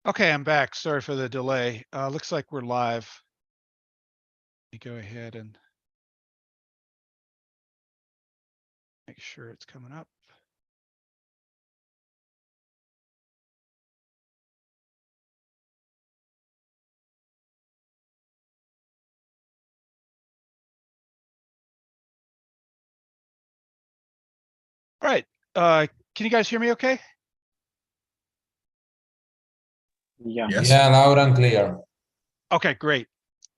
Okay, I'm back. Sorry for the delay. Looks like we're live. Let me go ahead and make sure it's coming up. All right. Can you guys hear me okay? Yeah. Yes. Yeah, loud and clear. Okay, great.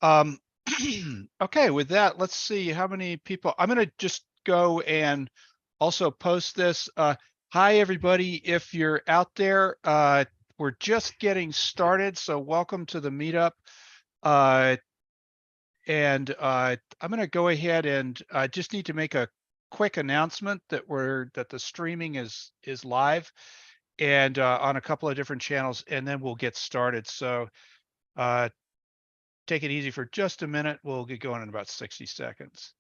Okay, with that, let's see how many people. I'm going to just go and also post this. Hi, everybody. If you're out there, we're just getting started. So welcome to the meetup. And I'm going to go ahead and I just need to make a quick announcement that the streaming is live and on a couple of different channels, and then we'll get started. So take it easy for just a minute. We'll get going in about 60 seconds.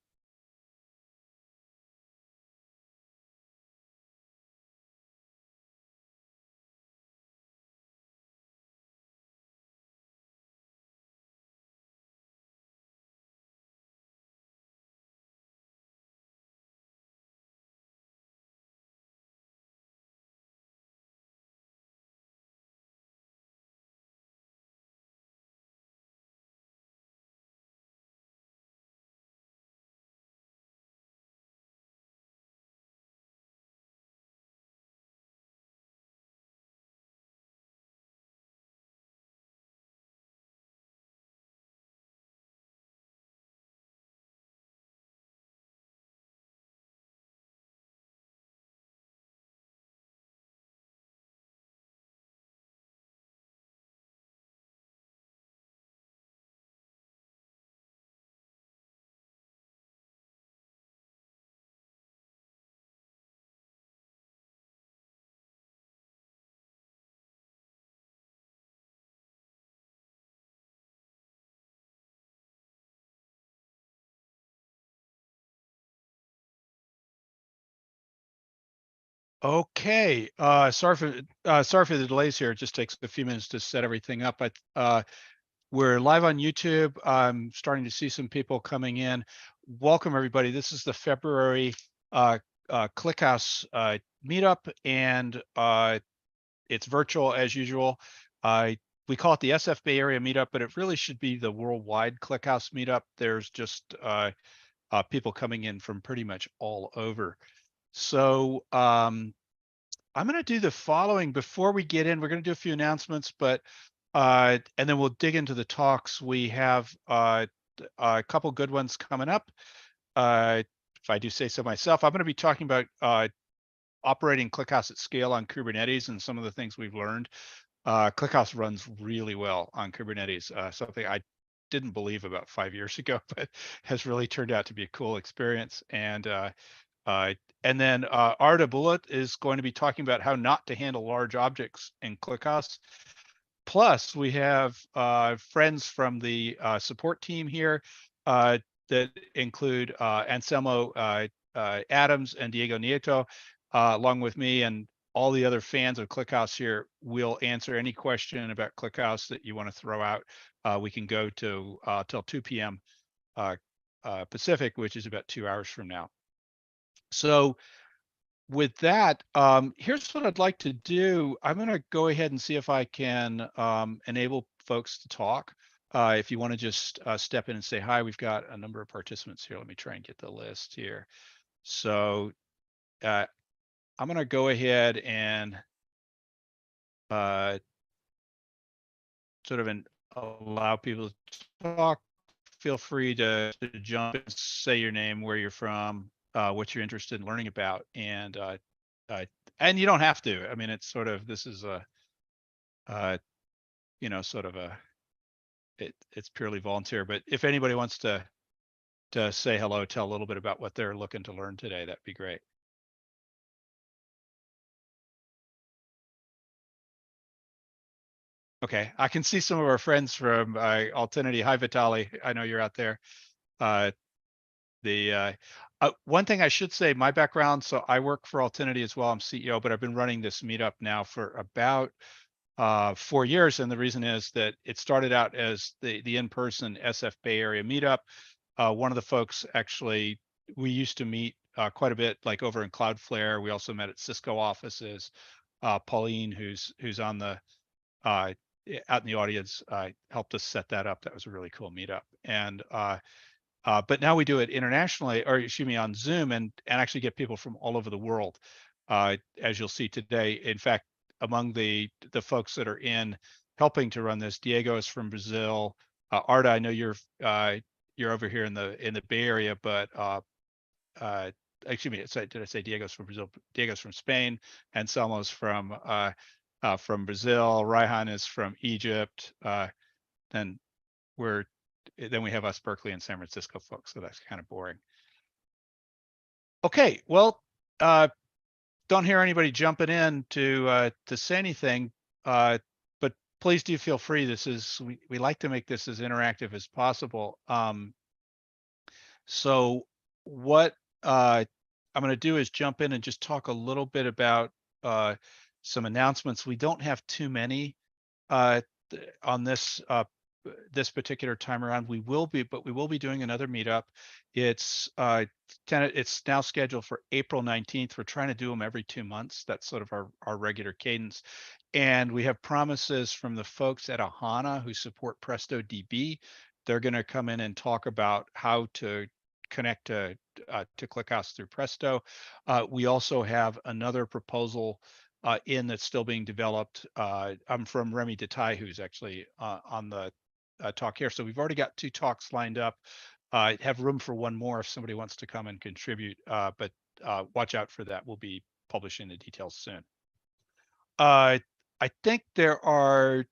Okay, sorry for the delays here. It just takes a few minutes to set everything up. But we're live on YouTube. I'm starting to see some people coming in. Welcome, everybody. This is the February ClickHouse meetup, and it's virtual as usual. We call it the SF Bay Area meetup, but it really should be the worldwide ClickHouse meetup. There's just people coming in from pretty much all over. So I'm going to do the following before we get in. We're going to do a few announcements, but and then we'll dig into the talks. We have a couple good ones coming up. If I do say so myself, I'm going to be talking about operating ClickHouse at scale on Kubernetes and some of the things we've learned. ClickHouse runs really well on Kubernetes, something I didn't believe about 5 years ago, but has really turned out to be a cool experience. And then Arda Bullet is going to be talking about how not to handle large objects in ClickHouse. Plus, we have friends from the support team here that include Anselmo Adams and Diego Nieto, along with me and all the other fans of ClickHouse here. Will answer any question about ClickHouse that you want to throw out. We can go to till 2 p.m. Pacific, which is about 2 hours from now. So with that, here's what I'd like to do. I'm going to go ahead and see if I can enable folks to talk. If you want to just step in and say hi, we've got a number of participants here. Let me try and get the list here. So I'm going to go ahead and sort of allow people to talk. Feel free to jump in, say your name, where you're from, what you're interested in learning about, and you don't have to. I mean, it's sort of, this is a, sort of a, it's purely volunteer. But if anybody wants to say hello, tell a little bit about what they're looking to learn today, that'd be great. Okay, I can see some of our friends from Altinity. Hi, Vitali. I know you're out there. One thing I should say, my background, so I work for Altinity as well. I'm CEO, but I've been running this meetup now for about 4 years, and the reason is that it started out as the in-person SF Bay Area meetup. One of the folks actually, we used to meet quite a bit, like over in Cloudflare. We also met at Cisco offices. Pauline, who's on the out in the audience, helped us set that up. That was a really cool meetup. And but now we do it internationally, or excuse me, on Zoom, and actually get people from all over the world. As you'll see today, in fact, among the folks that are in helping to run this, Diego is from Brazil. Arda, I know you're over here in the Bay Area, but excuse me, did I say Diego's from Brazil? Diego's from Spain, and Selma's from Brazil. Raihan is from Egypt. Then we have us Berkeley and San Francisco folks, so that's kind of boring. Okay, well, don't hear anybody jumping in to say anything, but please do feel free. We like to make this as interactive as possible. So what I'm going to do is jump in and just talk a little bit about some announcements. We don't have too many on this particular time around. We will be doing another meetup. It's now scheduled for April 19th. We're trying to do them every 2 months. That's sort of our regular cadence. And we have promises from the folks at Ahana who support PrestoDB. They're going to come in and talk about how to connect to ClickHouse through Presto. We also have another proposal that's still being developed. I'm from Remy Detaille, who's actually on the talk here. So we've already got 2 talks lined up. Have room for one more if somebody wants to come and contribute, but watch out for that. We'll be publishing the details soon. I think there are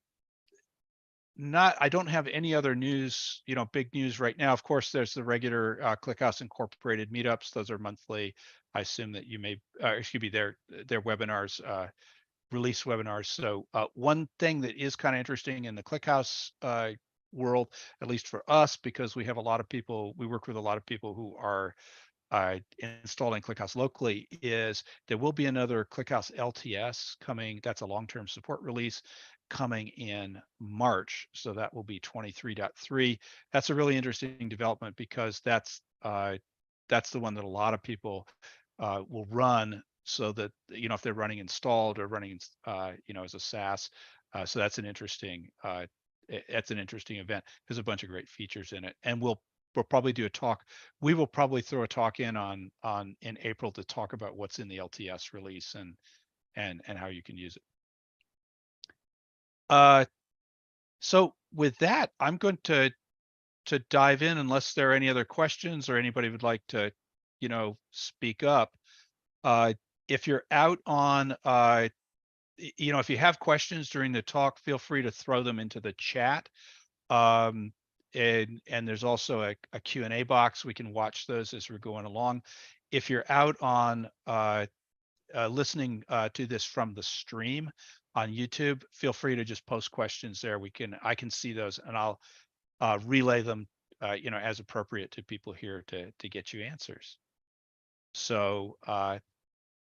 I don't have any other news, big news right now. Of course, there's the regular ClickHouse Incorporated meetups. Those are monthly. I assume that you may, excuse me, their webinars, release webinars. So one thing that is kind of interesting in the ClickHouse world, at least for us, because we have a lot of people, we work with a lot of people who are installing ClickHouse locally, is there will be another ClickHouse LTS coming. That's a long-term support release coming in March. So that will be 23.3. That's a really interesting development because that's the one that a lot of people will run, so that if they're running installed or running as a SaaS. So that's an interesting event. There's a bunch of great features in it, and we'll probably do a talk. We will probably throw a talk in April to talk about what's in the LTS release and how you can use it. So with that, I'm going to dive in, unless there are any other questions or anybody would like to, speak up. If you're out on, if you have questions during the talk, feel free to throw them into the chat. And there's also a Q&A box. We can watch those as we're going along. If you're out on listening to this from the stream on YouTube, feel free to just post questions there. I can see those, and I'll relay them, as appropriate to people here to get you answers. So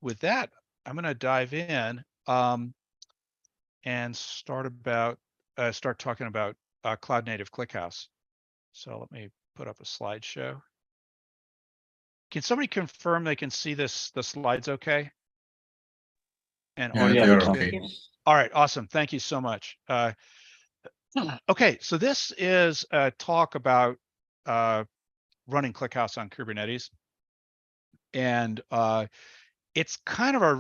with that, I'm going to dive in and start talking about cloud native ClickHouse. So let me put up a slideshow. Can somebody confirm they can see the slides okay? And yeah, they're okay. All right, awesome. Thank you so much. Okay, so this is a talk about running ClickHouse on Kubernetes, and it's kind of a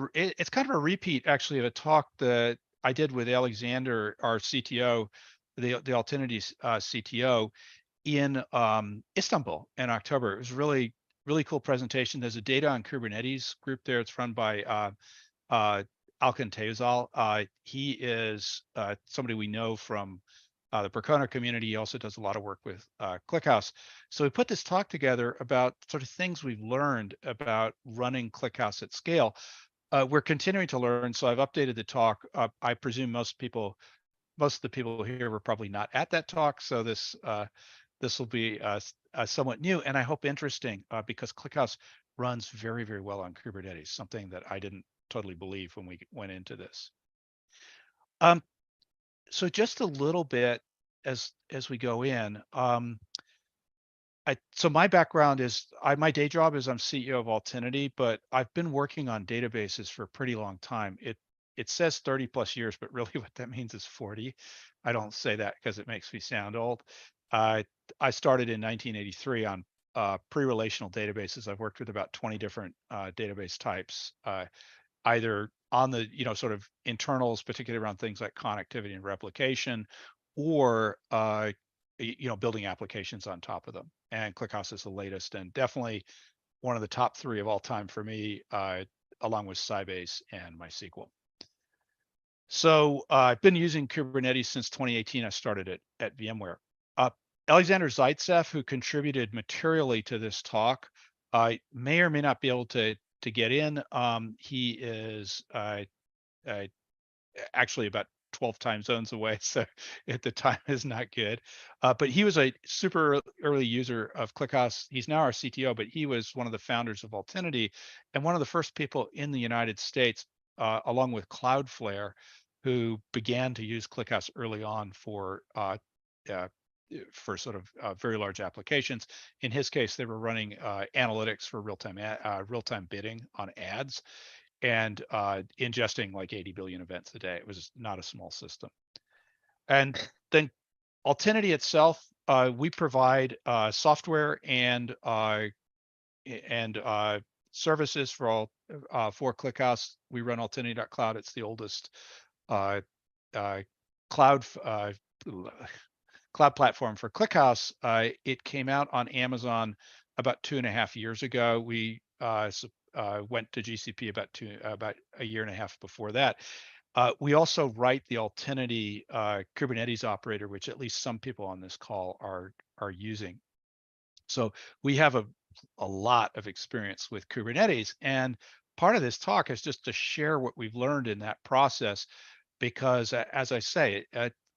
repeat, actually, of a talk that I did with Alexander, our CTO, the Altinity CTO, in Istanbul in October. It was really cool presentation. There's a data on Kubernetes group there. It's run by Alkan Tezal. He is somebody we know from the Percona community. He also does a lot of work with ClickHouse. So we put this talk together about sort of things we've learned about running ClickHouse at scale. We're continuing to learn, so I've updated the talk. I presume most of the people here were probably not at that talk, so this will be somewhat new, and I hope interesting, because ClickHouse runs very, very well on Kubernetes, something that I didn't totally believe when we went into this. So just a little bit as we go in. So my background is my day job is I'm CEO of Altinity, but I've been working on databases for a pretty long time. It says 30 plus years, but really what that means is 40. I don't say that because it makes me sound old. Uh, I started in 1983 on pre-relational databases. I've worked with about 20 different database types, either on the sort of internals, particularly around things like connectivity and replication, or building applications on top of them. And ClickHouse is the latest and definitely one of the top three of all time for me, along with Sybase and MySQL. So I've been using Kubernetes since 2018. I started it at VMware. Uh, Alexander Zaitsev, who contributed materially to this talk, may or may not be able to get in. He is actually about 12 time zones away, so at the time is not good. But he was a super early user of ClickHouse. He's now our CTO, but he was one of the founders of Altinity and one of the first people in the United States, along with Cloudflare, who began to use ClickHouse early on for sort of very large applications. In his case, they were running analytics for real-time bidding on ads and ingesting like 80 billion events a day. It was not a small system. And then Altinity itself, we provide software and services for ClickHouse. We run Altinity.cloud. It's the oldest uh, cloud cloud platform for ClickHouse. It came out on Amazon about 2.5 years ago. We went to GCP about a year and a half before that. We also write the Altinity Kubernetes operator, which at least some people on this call are using. So we have a lot of experience with Kubernetes, and part of this talk is just to share what we've learned in that process, because as I say,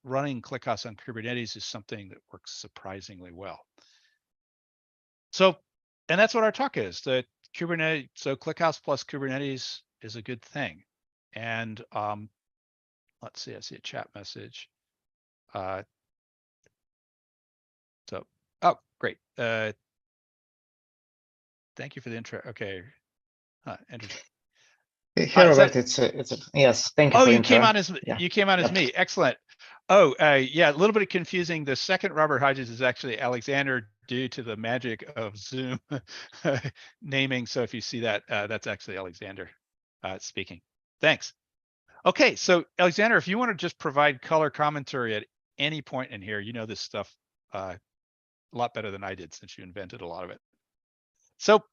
running ClickHouse on Kubernetes is something that works surprisingly well. So, and that's what our talk is, that Kubernetes, so ClickHouse plus Kubernetes is a good thing. And let's see, I see a chat message. Oh, great. Thank you for the intro. Okay. Interesting. Here, Is that, Robert, yes. Thank you oh, for you the came intro. on as Yeah. you came on as Yep. me. Excellent. Oh, yeah, a little bit confusing. The second Robert Hodges is actually Alexander due to the magic of Zoom naming. So if you see that, that's actually Alexander speaking. Thanks. Okay, so Alexander, if you want to just provide color commentary at any point in here, you know this stuff a lot better than I did since you invented a lot of it. So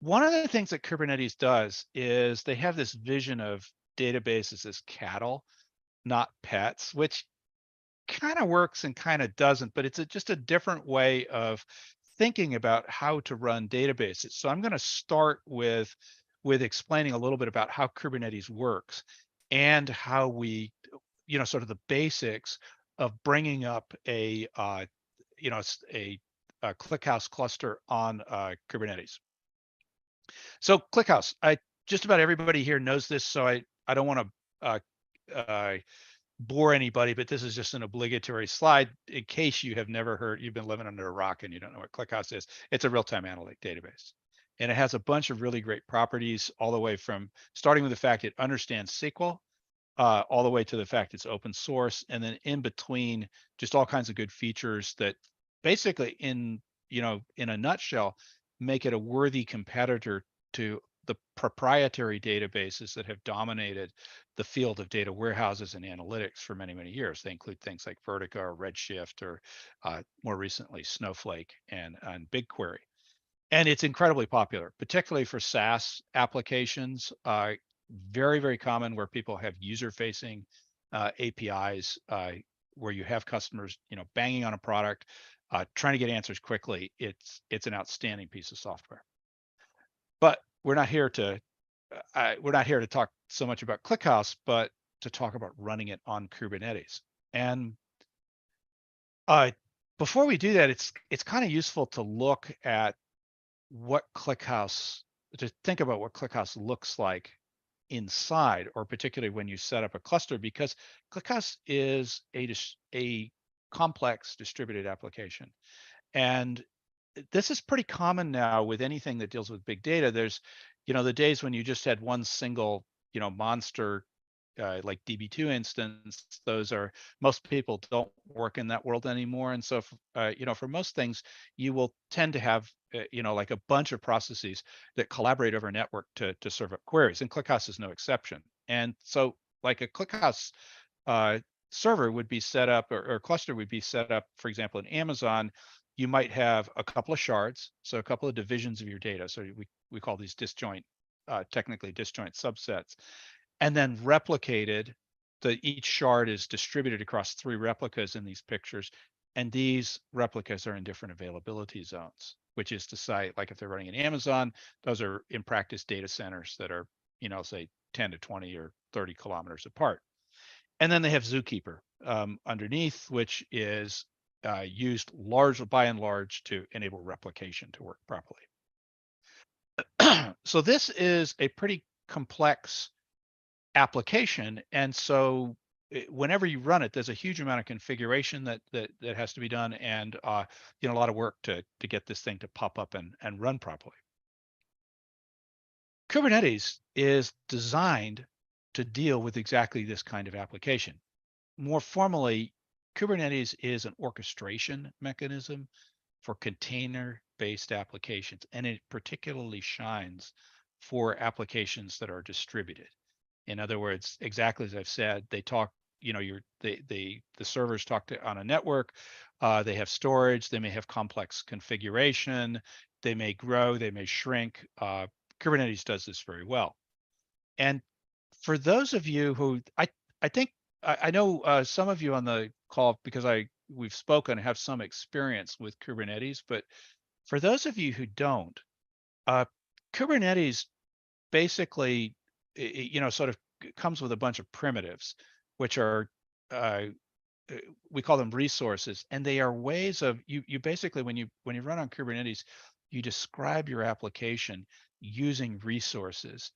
one of the things that Kubernetes does is they have this vision of databases as cattle, not pets, which kind of works and kind of doesn't, but it's just a different way of thinking about how to run databases. So I'm going to start with explaining a little bit about how Kubernetes works and how we, sort of the basics of bringing up a ClickHouse cluster on Kubernetes. So ClickHouse, just about everybody here knows this, so I don't want to bore anybody, but this is just an obligatory slide in case you have never heard, you've been living under a rock and you don't know what ClickHouse is. It's a real-time analytic database. And it has a bunch of really great properties, all the way from starting with the fact it understands SQL, all the way to the fact it's open source, and then in between, just all kinds of good features that basically in a nutshell, make it a worthy competitor to the proprietary databases that have dominated the field of data warehouses and analytics for many, many years. They include things like Vertica or Redshift, or more recently Snowflake and BigQuery. And it's incredibly popular, particularly for SaaS applications. Very, very common where people have user-facing APIs, where you have customers, banging on a product, trying to get answers quickly. It's an outstanding piece of software. But we're not here to talk so much about ClickHouse, but to talk about running it on Kubernetes. And before we do that, it's kind of useful to look at to think about what ClickHouse looks like inside, or particularly when you set up a cluster, because ClickHouse is a complex distributed application. And this is pretty common now with anything that deals with big data. There's, the days when you just had one single, monster like DB2 instance. Those are, most people don't work in that world anymore. And so, for most things, you will tend to have, like a bunch of processes that collaborate over a network to serve up queries. And ClickHouse is no exception. And so, like a ClickHouse server would be set up, or cluster would be set up, for example, in Amazon. You might have a couple of shards, so a couple of divisions of your data. So we call these disjoint, technically disjoint subsets, and then replicated. Each shard is distributed across 3 replicas in these pictures, and these replicas are in different availability zones, which is to say, like if they're running in Amazon, those are in practice data centers that are, say 10 to 20 or 30 kilometers apart. And then they have Zookeeper underneath, which is used by and large to enable replication to work properly. So this is a pretty complex application. And so whenever you run it, there's a huge amount of configuration that has to be done, and a lot of work to get this thing to pop up and run properly. Kubernetes is designed to deal with exactly this kind of application. More formally, Kubernetes is an orchestration mechanism for container-based applications, and it particularly shines for applications that are distributed. In other words, exactly as I've said, they talk, the servers talk on a network, they have storage, they may have complex configuration, they may grow, they may shrink. Kubernetes does this very well. And for those of you who, I know some of you on the call, because we've spoken, have some experience with Kubernetes, but for those of you who don't, Kubernetes basically, sort of comes with a bunch of primitives, which are, we call them resources, and they are ways of, you basically, when you run on Kubernetes, you describe your application using resources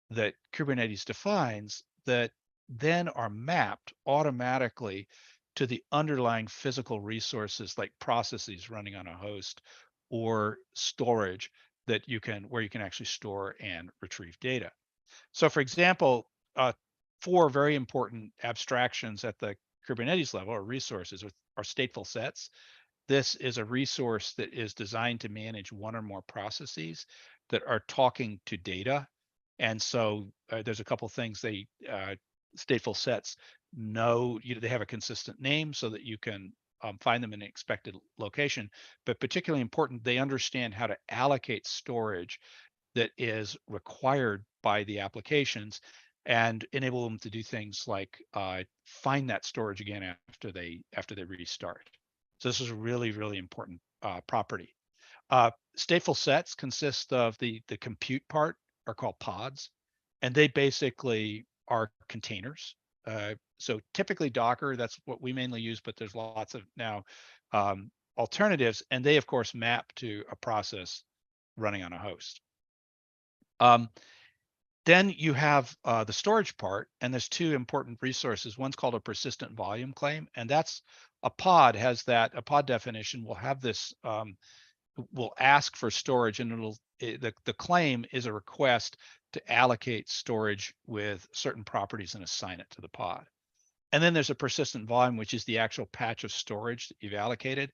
that Kubernetes defines, that then are mapped automatically to the underlying physical resources, like processes running on a host or storage where you can actually store and retrieve data. So for example, 4 very important abstractions at the Kubernetes level, or resources, are stateful sets. This is a resource that is designed to manage one or more processes that are talking to data. And so there's a couple of things stateful sets know, they have a consistent name so that you can find them in an expected location, but particularly important, they understand how to allocate storage that is required by the applications and enable them to do things like find that storage again after they restart. So this is a really, really important property. Stateful sets consist of the compute part, are called pods, and they basically are containers. So typically Docker, that's what we mainly use, but there's lots of now alternatives, and they of course map to a process running on a host. Then you have the storage part, and there's 2 important resources. One's called a persistent volume claim, and that's a pod definition will have this, will ask for storage, and the claim is a request to allocate storage with certain properties and assign it to the pod. And then there's a persistent volume, which is the actual patch of storage that you've allocated,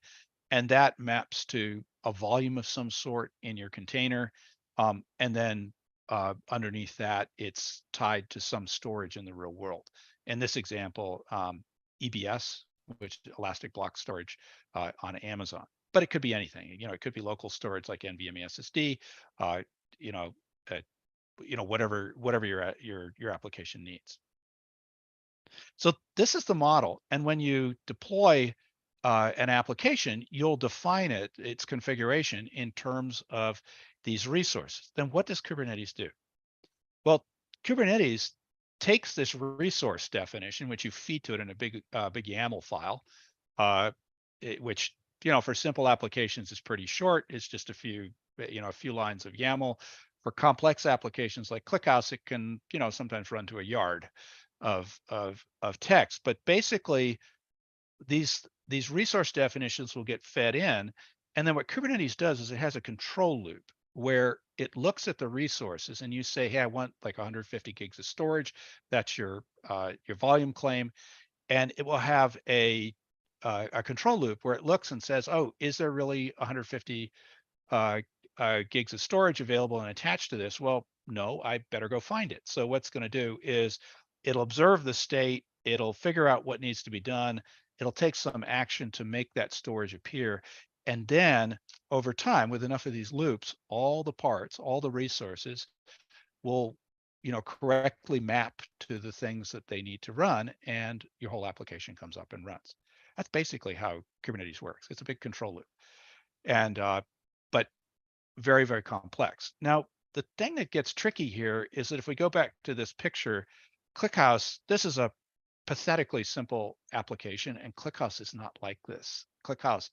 and that maps to a volume of some sort in your container. And then underneath that, it's tied to some storage in the real world. In this example, EBS, which is Elastic Block Storage on Amazon. But it could be anything. It could be local storage like NVMe SSD. Whatever your application needs. So this is the model, and when you deploy an application, you'll define its configuration in terms of these resources. Then what does Kubernetes do? Well, Kubernetes takes this resource definition, which you feed to it in a big YAML file, which for simple applications is pretty short. It's just a few lines of YAML. For complex applications like ClickHouse, it can, sometimes run to a yard of text. But basically, these resource definitions will get fed in. And then what Kubernetes does is it has a control loop where it looks at the resources and you say, hey, I want like 150 gigs of storage. That's your volume claim. And it will have a control loop where it looks and says, oh, is there really 150 gigs of storage available and attached to this? Well, no, I better go find it. So what's going to do is it'll observe the state, it'll figure out what needs to be done, it'll take some action to make that storage appear. And then over time, with enough of these loops, all the parts, all the resources will correctly map to the things that they need to run, and your whole application comes up and runs. That's basically how Kubernetes works. It's a big control loop, and but very, very complex. Now, the thing that gets tricky here is that if we go back to this picture, ClickHouse, this is a pathetically simple application, and ClickHouse is not like this. ClickHouse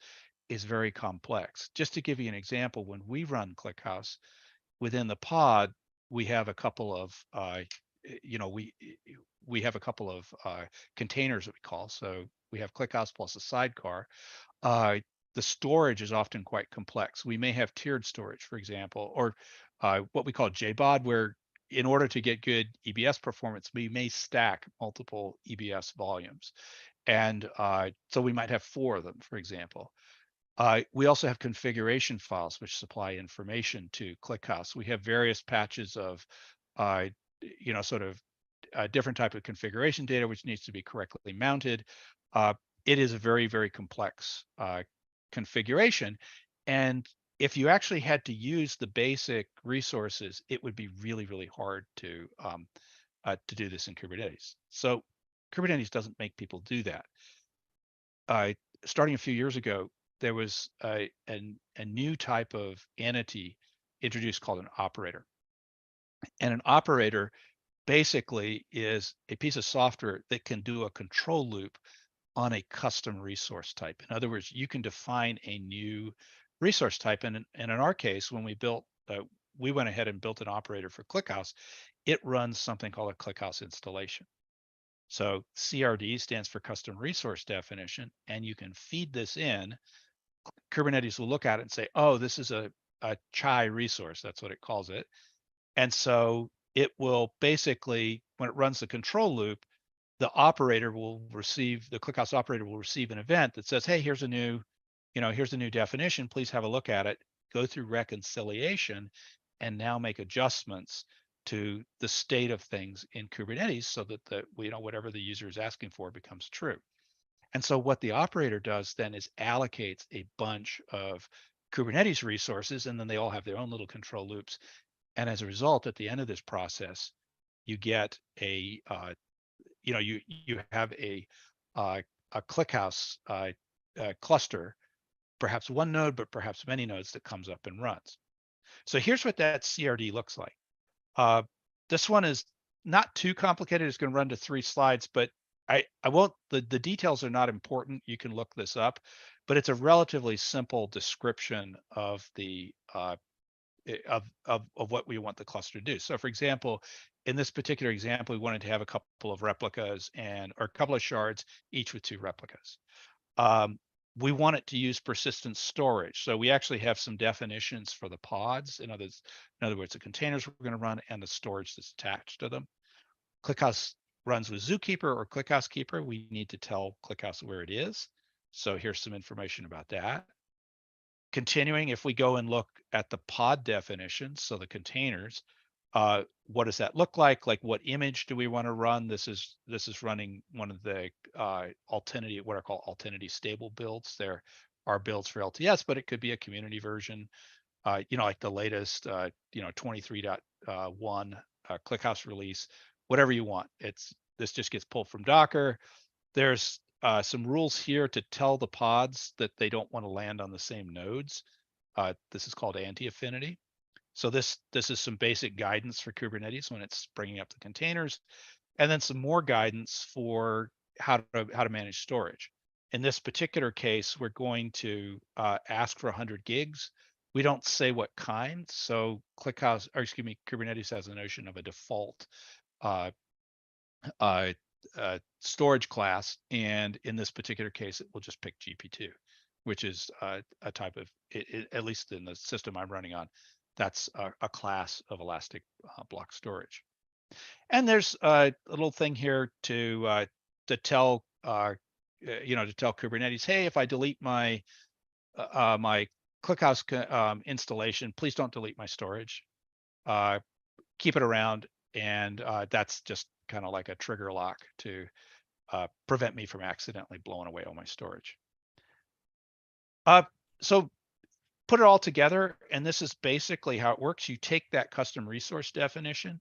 is very complex. Just to give you an example, when we run ClickHouse within the pod, we have a couple of we have a couple of containers that we call. So we have ClickHouse plus a sidecar. The storage is often quite complex. We may have tiered storage, for example, or what we call JBOD, where in order to get good EBS performance, we may stack multiple EBS volumes. And so we might have 4 of them, for example. We also have configuration files which supply information to ClickHouse. We have various patches of, sort of different type of configuration data which needs to be correctly mounted. It is a very, very complex configuration. And if you actually had to use the basic resources, it would be really, really hard to do this in Kubernetes. So Kubernetes doesn't make people do that. Starting a few years ago, there was a new type of entity introduced called an operator. And an operator basically is a piece of software that can do a control loop on a custom resource type. In other words, you can define a new resource type. And in our case, when we went ahead and built an operator for ClickHouse, it runs something called a ClickHouse installation. So CRD stands for custom resource definition, and you can feed this in. Kubernetes will look at it and say, oh, this is a chai resource. That's what it calls it. And so it will basically, when it runs the control loop, the ClickHouse operator will receive an event that says, hey, here's a new definition. Please have a look at it, go through reconciliation, and now make adjustments to the state of things in Kubernetes so that whatever the user is asking for becomes true. And so what the operator does then is allocates a bunch of Kubernetes resources, and then they all have their own little control loops. And as a result, at the end of this process, you get you have a ClickHouse cluster, perhaps one node, but perhaps many nodes that comes up and runs. So here's what that CRD looks like. This one is not too complicated. It's going to run to 3 slides, but I won't, the details are not important. You can look this up, but it's a relatively simple description of the of what we want the cluster to do. So for example, in this particular example, we wanted to have a couple of replicas or a couple of shards, each with 2 replicas. We want it to use persistent storage. So we actually have some definitions for the pods. In other words, the containers we're going to run and the storage that's attached to them. ClickHouse runs with Zookeeper or ClickHouse Keeper. We need to tell ClickHouse where it is. So here's some information about that. Continuing, if we go and look at the pod definitions, so the containers, what does that look like? Like what image do we want to run? This is running one of the Altinity, what are called Altinity stable builds. There are builds for LTS, but it could be a community version, like the latest 23.1 ClickHouse release, whatever you want. This just gets pulled from Docker. There's some rules here to tell the pods that they don't want to land on the same nodes. This is called anti-affinity. So this is some basic guidance for Kubernetes when it's bringing up the containers, and then some more guidance for how to manage storage. In this particular case, we're going to ask for 100 gigs. we don't say what kind. So ClickHouse, or excuse me, Kubernetes has a notion of a default uh, uh, storage class, and in this particular case, it will just pick GP2, which is a type of, at least in the system I'm running on, that's a class of elastic block storage. And there's a little thing here to tell to tell Kubernetes, hey, if I delete my my ClickHouse installation, please don't delete my storage. Keep it around, and that's just kind of like a trigger lock to prevent me from accidentally blowing away all my storage. So put it all together, and this is basically how it works. You take that custom resource definition,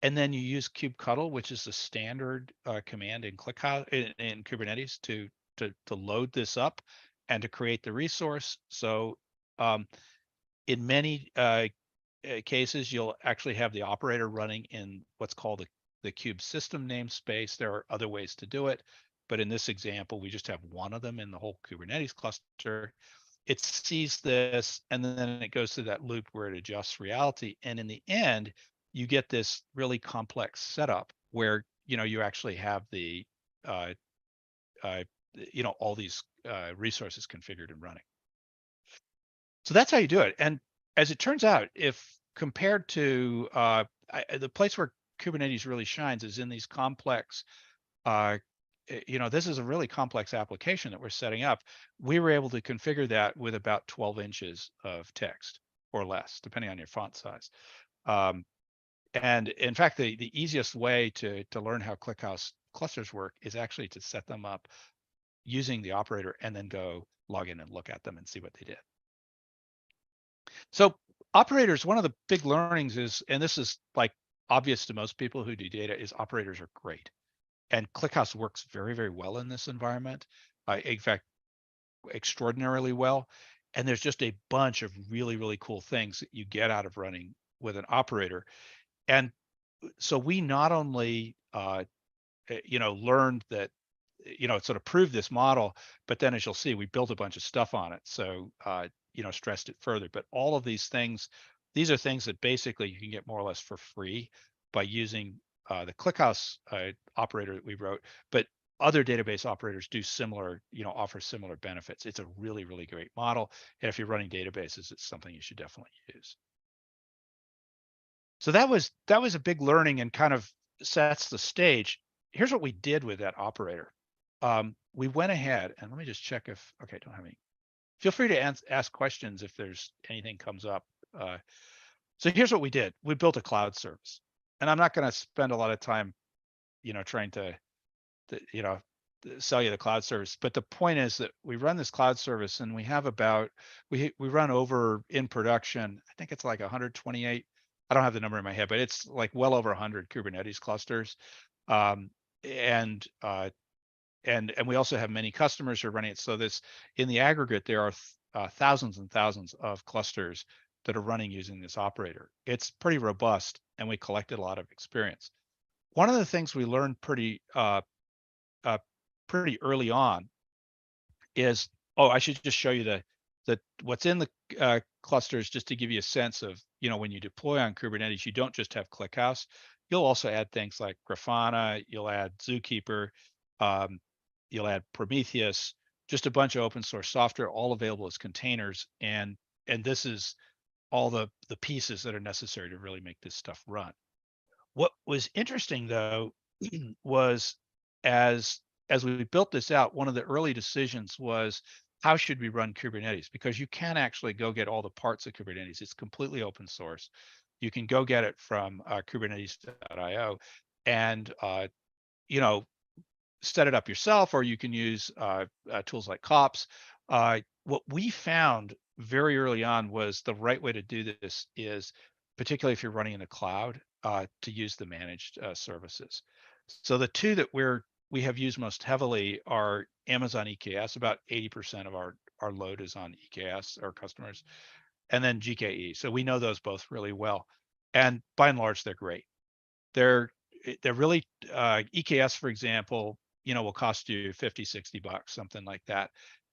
and then you use kubectl, which is the standard command in ClickHouse in Kubernetes to load this up and to create the resource. So in many cases, you'll actually have the operator running in what's called the kube system namespace. There are other ways to do it, but in this example, we just have one of them in the whole Kubernetes cluster. It sees this, and then it goes through that loop where it adjusts reality. And in the end, you get this really complex setup where, you actually have the, all these resources configured and running. So that's how you do it. And as it turns out, if compared to the place where Kubernetes really shines is in these complex, this is a really complex application that we're setting up. We were able to configure that with about 12 inches of text or less, depending on your font size. And in fact, the easiest way to learn how ClickHouse clusters work is actually to set them up using the operator and then go log in and look at them and see what they did. So operators, one of the big learnings is, and this is like obvious to most people who do data, is operators are great. And ClickHouse works very, very well in this environment. In fact, extraordinarily well. And there's just a bunch of really, really cool things that you get out of running with an operator. And so we not only, learned that, sort of proved this model, but then as you'll see, we built a bunch of stuff on it. So, stressed it further. But all of these things, these are things that basically you can get more or less for free by using the ClickHouse operator that we wrote. But other database operators do similar, offer similar benefits. It's a really, really great model. And if you're running databases, it's something you should definitely use. So that was a big learning and kind of sets the stage. Here's what we did with that operator. We went ahead and let me just check if, okay, don't have any. Feel free to ask questions if there's anything comes up. So here's what we did. We built a cloud service, and I'm not going to spend a lot of time, trying to sell you the cloud service. But the point is that we run this cloud service, and we have about, we run over in production, I think it's like 128. I don't have the number in my head, but it's like well over 100 Kubernetes clusters. And we also have many customers who are running it. So this, in the aggregate, there are thousands and thousands of clusters that are running using this operator. It's pretty robust, and we collected a lot of experience. One of the things we learned pretty early on is, I should just show you the what's in the clusters, just to give you a sense of, when you deploy on Kubernetes, you don't just have ClickHouse. You'll also add things like Grafana, you'll add Zookeeper, you'll add Prometheus, just a bunch of open source software, all available as containers. And this is all the pieces that are necessary to really make this stuff run. What was interesting though, was as we built this out, one of the early decisions was, how should we run Kubernetes? Because you can actually go get all the parts of Kubernetes. It's completely open source. You can go get it from kubernetes.io and, set it up yourself, or you can use tools like kops. What we found very early on was the right way to do this is, particularly if you're running in the cloud, to use the managed services. So the two that we have used most heavily are Amazon EKS. About 80% of our load is on EKS, our customers, and then GKE. So we know those both really well. And by and large, they're great. They're really, EKS, for example, will cost you $50, $60, something like that,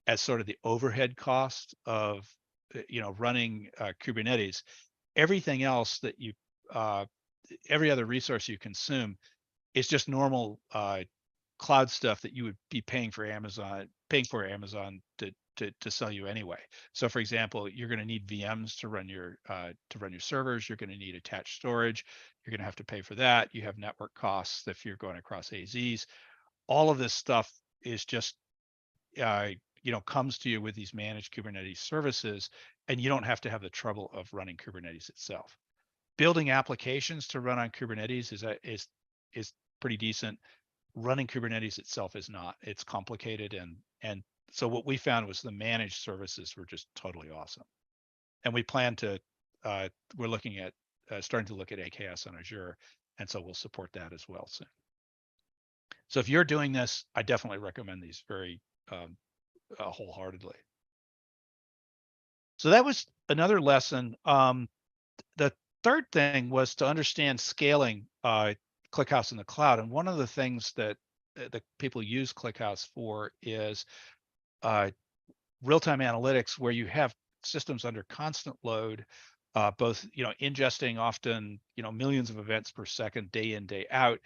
as sort of the overhead cost of running Kubernetes, everything else that you, every other resource you consume is just normal cloud stuff that you would be paying for Amazon to sell you anyway. So for example, you're going to need VMs to run your servers. You're going to need attached storage. You're going to have to pay for that. You have network costs if you're going across AZs. All of this stuff is just comes to you with these managed Kubernetes services, and you don't have to have the trouble of running Kubernetes itself. Building applications to run on Kubernetes is pretty decent. Running Kubernetes itself is not. It's complicated, and so what we found was the managed services were just totally awesome. And we plan to we're looking at starting to look at AKS on Azure, and so we'll support that as well soon. So if you're doing this, I definitely recommend these very wholeheartedly. So that was another lesson. The third thing was to understand scaling ClickHouse in the cloud. And one of the things that people use ClickHouse for is real-time analytics, where you have systems under constant load, both ingesting often millions of events per second, day in, day out,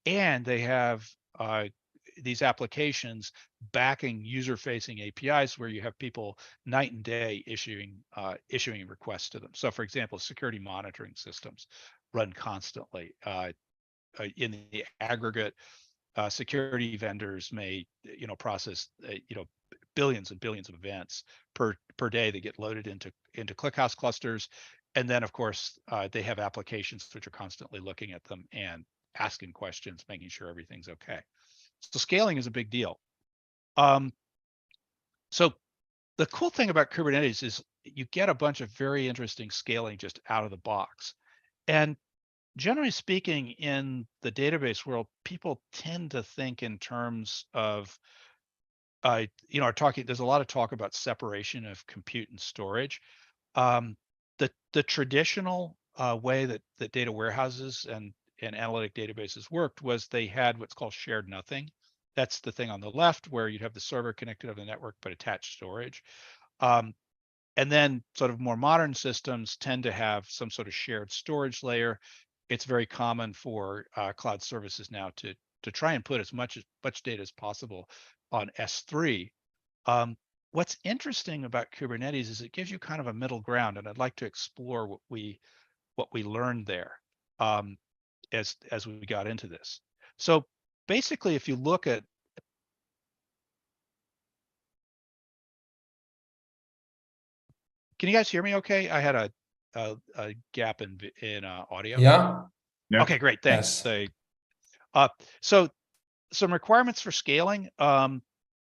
and they have these applications backing user-facing APIs where you have people night and day issuing requests to them. So for example, security monitoring systems run constantly. In the aggregate, security vendors may process billions and billions of events per day that get loaded into ClickHouse clusters. And then of course they have applications which are constantly looking at them and asking questions, making sure everything's okay. So scaling is a big deal. So the cool thing about Kubernetes is you get a bunch of very interesting scaling just out of the box. And generally speaking, in the database world, people tend to think in terms of, there's a lot of talk about separation of compute and storage. The traditional way that data warehouses and analytic databases worked was they had what's called shared nothing. That's the thing on the left where you'd have the server connected to the network but attached storage. And then sort of more modern systems tend to have some sort of shared storage layer. It's very common for cloud services now to try and put as much data as possible on S3. What's interesting about Kubernetes is it gives you kind of a middle ground, and I'd like to explore what we learned there as we got into this. So basically, if you look at can you guys hear me okay? I had a gap in audio. Yeah. Okay, great. Thanks. Yes. So some requirements for scaling.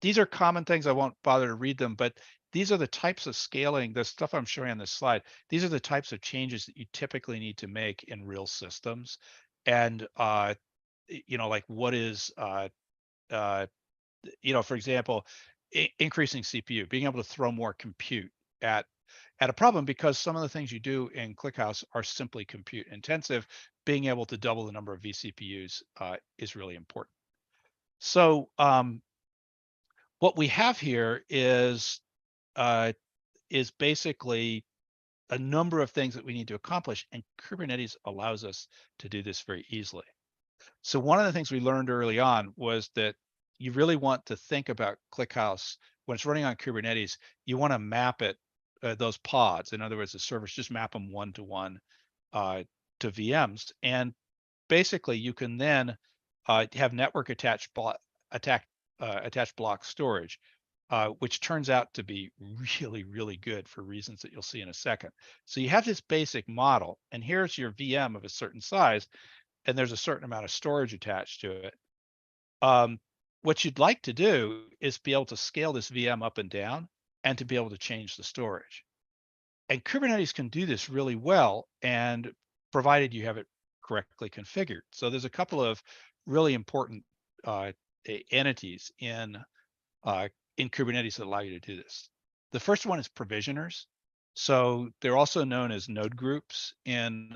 These are common things. I won't bother to read them, but these are the types of scaling, the stuff I'm showing on this slide. These are the types of changes that you typically need to make in real systems. And, like what is, for example, increasing CPU, being able to throw more compute at a problem, because some of the things you do in ClickHouse are simply compute intensive. Being able to double the number of vCPUs is really important. So what we have here is basically a number of things that we need to accomplish, and Kubernetes allows us to do this very easily. So one of the things we learned early on was that you really want to think about ClickHouse when it's running on Kubernetes. You want to map it, those pods. In other words, the servers, just map them one-to-one to VMs, and basically you can then have network attached block storage, which turns out to be really, really good for reasons that you'll see in a second. So you have this basic model, and here's your VM of a certain size, and there's a certain amount of storage attached to it. What you'd like to do is be able to scale this VM up and down and to be able to change the storage. And Kubernetes can do this really well, and provided you have it correctly configured. So there's a couple of really important entities in Kubernetes that allow you to do this. The first one is provisioners. So they're also known as node groups in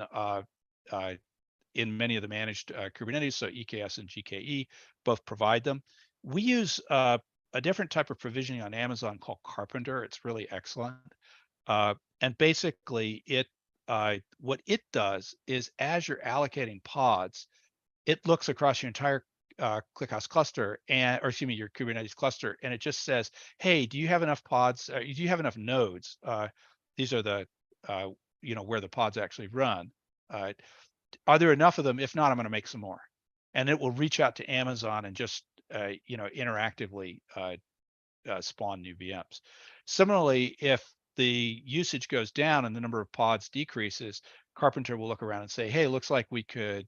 many of the managed Kubernetes. So EKS and GKE both provide them. We use a different type of provisioning on Amazon called Carpenter. It's really excellent. And basically what it does is as you're allocating pods, it looks across your entire ClickHouse cluster or excuse me, your Kubernetes cluster, and it just says, hey, do you have enough pods? Do you have enough nodes? These are the, where the pods actually run. Are there enough of them? If not, I'm going to make some more. And it will reach out to Amazon and just, interactively spawn new VMs. Similarly, if the usage goes down and the number of pods decreases, Carpenter will look around and say, hey, looks like we could,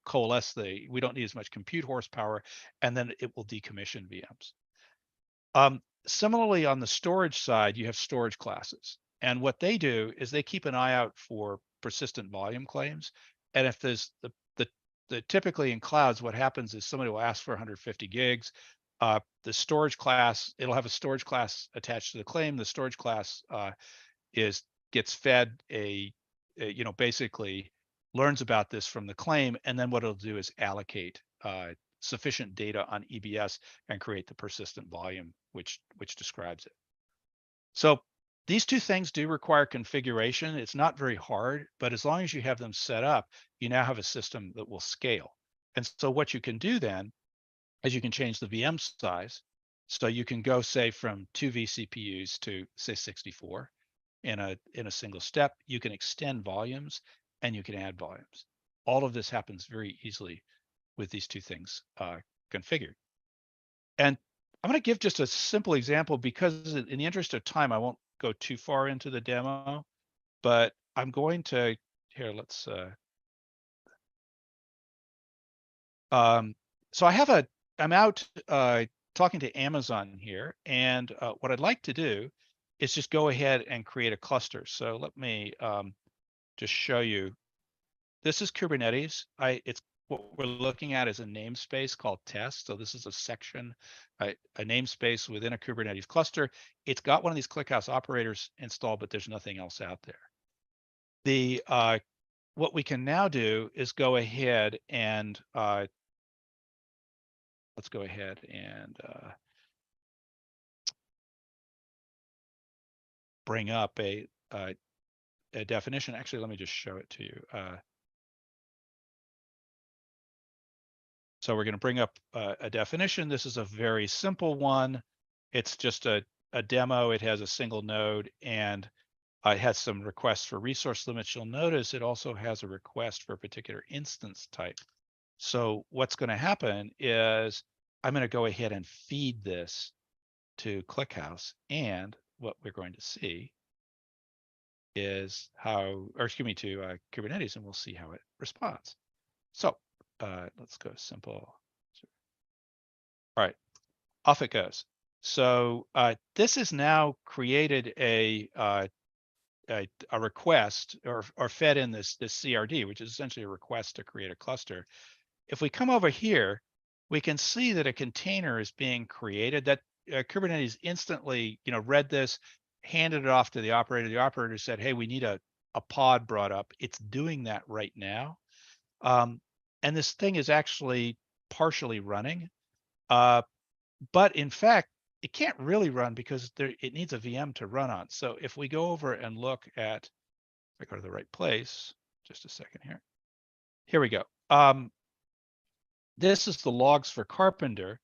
coalesce we don't need as much compute horsepower, and then it will decommission VMs. Similarly, on the storage side, you have storage classes. And what they do is they keep an eye out for persistent volume claims. And if there's the typically in clouds, what happens is somebody will ask for 150 gigs. The storage class, it'll have a storage class attached to the claim. The storage class gets fed basically learns about this from the claim, and then what it'll do is allocate sufficient data on EBS and create the persistent volume, which describes it. So these two things do require configuration. It's not very hard, but as long as you have them set up, you now have a system that will scale. And so what you can do then is you can change the VM size. So you can go, say, from 2 vCPUs to, say, 64 in a single step. You can extend volumes and you can add volumes. All of this happens very easily with these two things configured. And I'm going to give just a simple example because in the interest of time, I won't go too far into the demo, but I'm going to, here, let's, so I'm out talking to Amazon here, and what I'd like to do is just go ahead and create a cluster. So let me just show you. This is Kubernetes. It's what we're looking at is a namespace called test. So this is a section, a namespace within a Kubernetes cluster. It's got one of these ClickHouse operators installed, but there's nothing else out there. What we can now do is go ahead and let's go ahead and bring up a definition. Actually, let me just show it to you. So we're going to bring up a definition. This is a very simple one. It's just a demo. It has a single node and it has some requests for resource limits. You'll notice it also has a request for a particular instance type. So what's going to happen is I'm going to go ahead and feed this to ClickHouse, and what we're going to see is to Kubernetes, and we'll see how it responds. So let's go simple. All right, off it goes. So this has now created a request or fed in this CRD, which is essentially a request to create a cluster. If we come over here, we can see that a container is being created. That Kubernetes instantly, read this, handed it off to the operator. The operator said, "Hey, we need a pod brought up." It's doing that right now, and this thing is actually partially running. But in fact, it can't really run because it needs a VM to run on. So if we go over and look at, if I go to the right place, just a second here. Here we go. This is the logs for Carpenter.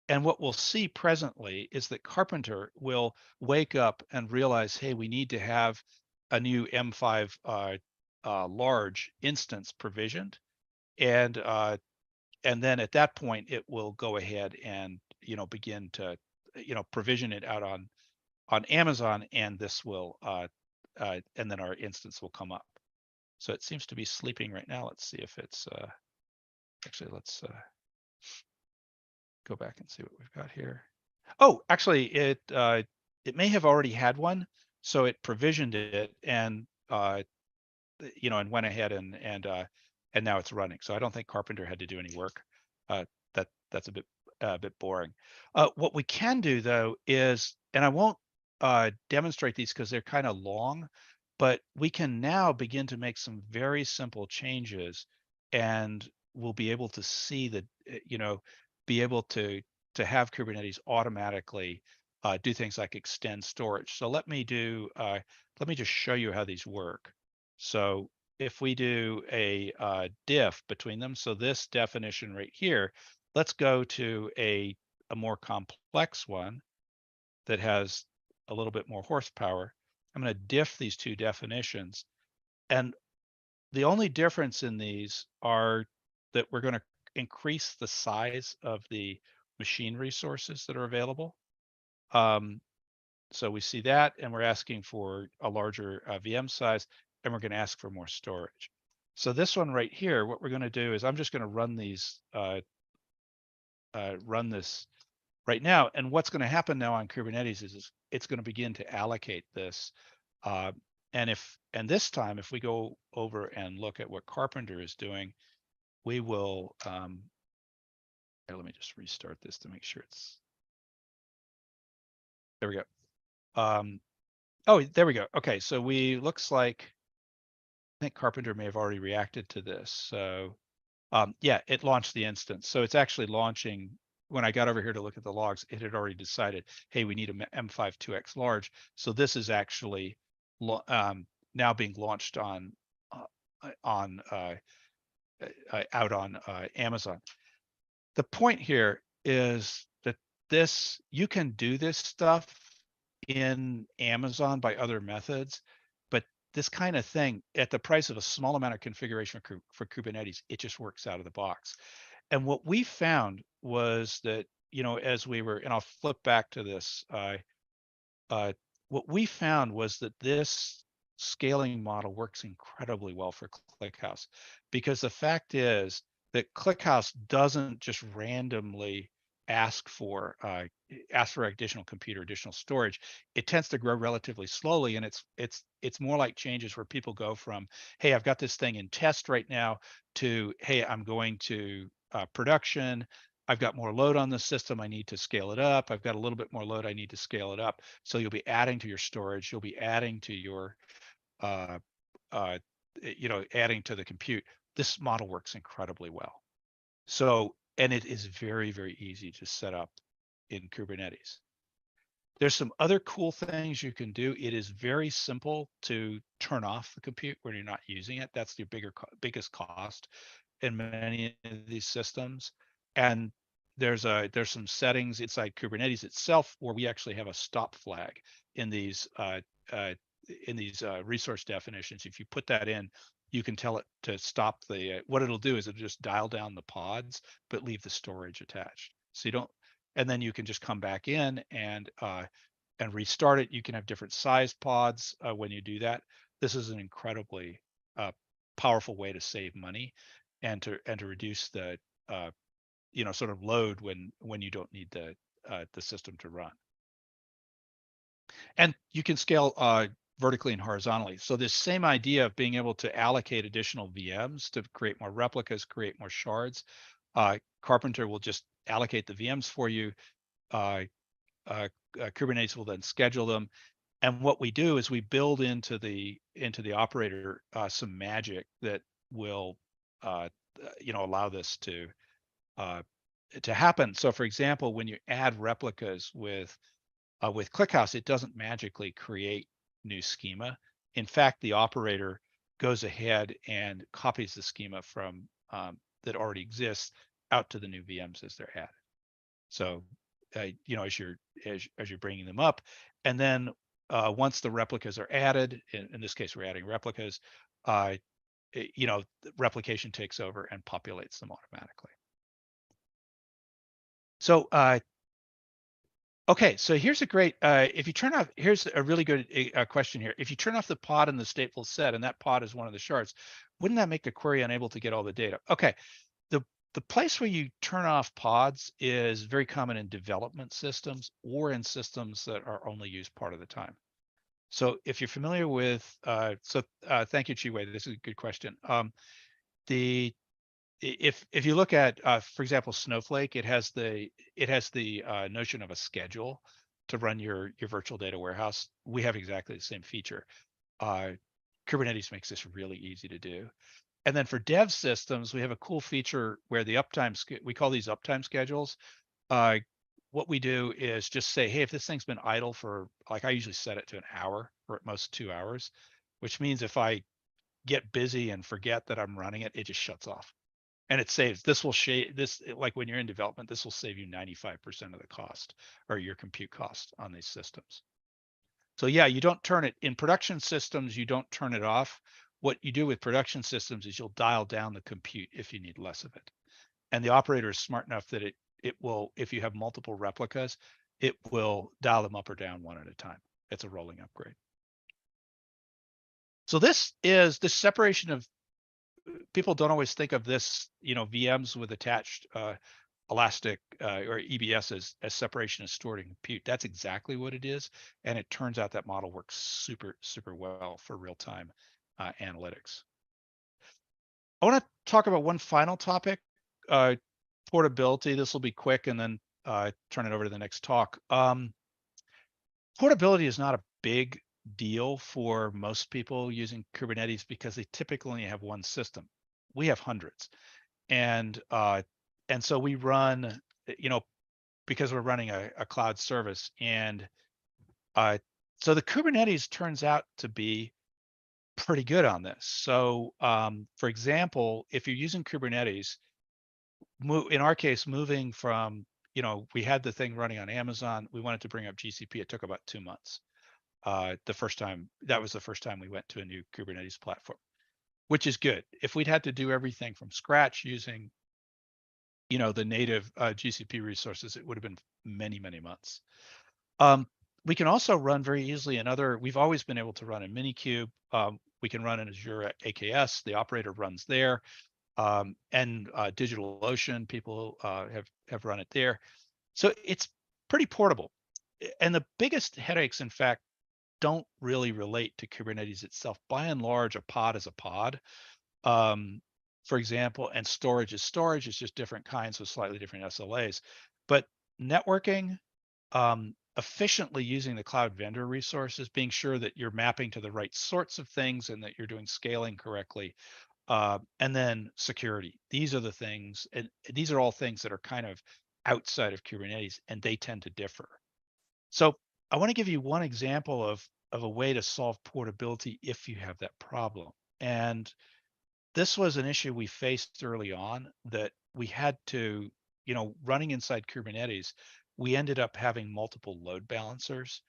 And what we'll see presently is that Carpenter will wake up and realize, hey, we need to have a new M5 large instance provisioned. And then at that point, it will go ahead and, begin to, provision it out on Amazon, and this will, and then our instance will come up. So it seems to be sleeping right now. Let's see if it's, actually, let's go back and see what we've got here. Oh, actually, it may have already had one, so it provisioned it and and went ahead and now it's running. So I don't think Carpenter had to do any work. That's a bit boring. What we can do though is, and I won't demonstrate these because they're kind of long, but we can now begin to make some very simple changes, and we'll be able to see that, be able to have Kubernetes automatically do things like extend storage. So let me just show you how these work. So if we do a diff between them, so this definition right here, let's go to a more complex one that has a little bit more horsepower. I'm going to diff these two definitions. And the only difference in these are that we're going to increase the size of the machine resources that are available. So we see that, and we're asking for a larger VM size, and we're going to ask for more storage. So this one right here, what we're going to do is I'm just going to run these, run this right now. And what's going to happen now on Kubernetes is it's going to begin to allocate this. And this time, if we go over and look at what Carpenter is doing, we will, here, let me just restart this to make sure it's, there we go. Oh, there we go. Okay, so looks like, I think Carpenter may have already reacted to this. So yeah, it launched the instance. So it's actually launching. When I got over here to look at the logs, it had already decided, hey, we need a M5 2X large. So this is actually now being launched on out on Amazon. The point here is that you can do this stuff in Amazon by other methods, but this kind of thing at the price of a small amount of configuration for Kubernetes, it just works out of the box. And what we found was that, as we were, and I'll flip back to this, what we found was that this scaling model works incredibly well for ClickHouse, because the fact is that ClickHouse doesn't just randomly ask for additional compute or additional storage. It tends to grow relatively slowly, and it's more like changes where people go from, hey, I've got this thing in test right now, to, hey, I'm going to production. I've got more load on the system. I need to scale it up. I've got a little bit more load. I need to scale it up. So you'll be adding to your storage. You'll be adding to your, adding to the compute. This model works incredibly well. So, and it is very, very easy to set up in Kubernetes. There's some other cool things you can do. It is very simple to turn off the compute when you're not using it. That's the biggest cost in many of these systems. And there's some settings inside Kubernetes itself where we actually have a stop flag in these resource definitions. If you put that in, you can tell it to stop what it'll do is it'll just dial down the pods, but leave the storage attached. So you don't, and then you can just come back in and restart it. You can have different size pods when you do that. This is an incredibly powerful way to save money and to reduce the sort of load when you don't need the system to run. And you can scale vertically and horizontally. So this same idea of being able to allocate additional VMs to create more replicas, create more shards, Carpenter will just allocate the VMs for you. Kubernetes will then schedule them. And what we do is we build into the operator some magic that will allow this to happen. So for example, when you add replicas with ClickHouse, it doesn't magically create new schema. In fact, the operator goes ahead and copies the schema from that already exists out to the new VMs as they're added. So as you're bringing them up, and then once the replicas are added, in this case we're adding replicas, the replication takes over and populates them automatically. So okay, so here's a great, if you turn off, here's a really good question here. If you turn off the pod in the stateful set, and that pod is one of the shards, wouldn't that make the query unable to get all the data? Okay, the place where you turn off pods is very common in development systems or in systems that are only used part of the time. So if you're familiar with, thank you, Chiwei, this is a good question. If you look at, for example, Snowflake, it has the notion of a schedule to run your virtual data warehouse. We have exactly the same feature. Kubernetes makes this really easy to do. And then for dev systems, we have a cool feature where the uptime, we call these uptime schedules. what we do is just say, hey, if this thing's been idle for, like, I usually set it to an hour or at most 2 hours, which means if I get busy and forget that I'm running it, it just shuts off. And it saves, this will shave this, like when you're in development, this will save you 95% of the cost or your compute cost on these systems. So yeah, you don't turn it in production systems, you don't turn it off. What you do with production systems is you'll dial down the compute if you need less of it. And the operator is smart enough that it will, if you have multiple replicas, it will dial them up or down one at a time. It's a rolling upgrade. So this is the separation of, people don't always think of this, VMs with attached elastic or EBS as separation of stored and compute. That's exactly what it is. And it turns out that model works super, super well for real-time analytics. I want to talk about one final topic, portability. This will be quick and then turn it over to the next talk. Portability is not a big deal for most people using Kubernetes because they typically only have one system. We have hundreds. And so we run, because we're running a cloud service. And so the Kubernetes turns out to be pretty good on this. So for example, if you're using Kubernetes, in our case, moving from, we had the thing running on Amazon, we wanted to bring up GCP. It took about 2 months. That was the first time we went to a new Kubernetes platform, which is good. If we'd had to do everything from scratch using, the native GCP resources, it would have been many, many months. We can also run very easily in we've always been able to run in Minikube. We can run in Azure AKS. The operator runs there. And DigitalOcean, people have run it there. So it's pretty portable. And the biggest headaches, in fact, don't really relate to Kubernetes itself. By and large, a pod is a pod. For example, and storage is storage. It's just different kinds with slightly different SLAs. But networking, efficiently using the cloud vendor resources, being sure that you're mapping to the right sorts of things and that you're doing scaling correctly. And then security. These are the things, and these are all things that are kind of outside of Kubernetes, and they tend to differ. So I want to give you one example of a way to solve portability if you have that problem. And this was an issue we faced early on, that we had to, running inside Kubernetes, we ended up having multiple load balancers.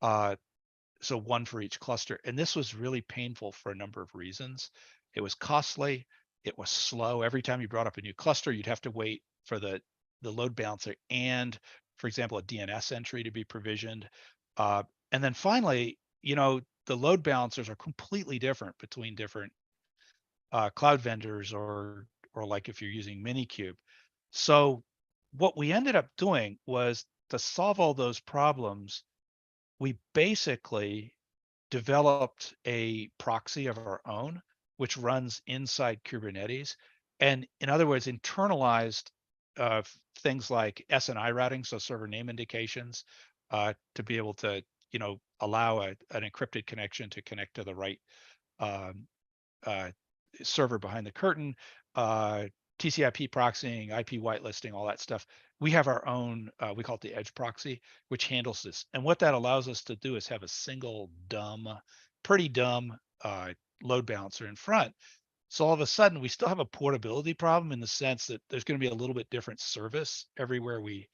So one for each cluster. And this was really painful for a number of reasons. It was costly. It was slow. Every time you brought up a new cluster, you'd have to wait for the load balancer and, for example, a DNS entry to be provisioned. And then finally, the load balancers are completely different between different cloud vendors, or like if you're using Minikube. So what we ended up doing was, to solve all those problems, we basically developed a proxy of our own, which runs inside Kubernetes. And in other words, internalized things like SNI routing, so server name indications, to be able to, allow an encrypted connection to connect to the right server behind the curtain, TCP proxying, IP whitelisting, all that stuff. We have our own, we call it the edge proxy, which handles this. And what that allows us to do is have a single pretty dumb load balancer in front. So all of a sudden, we still have a portability problem in the sense that there's going to be a little bit different service everywhere we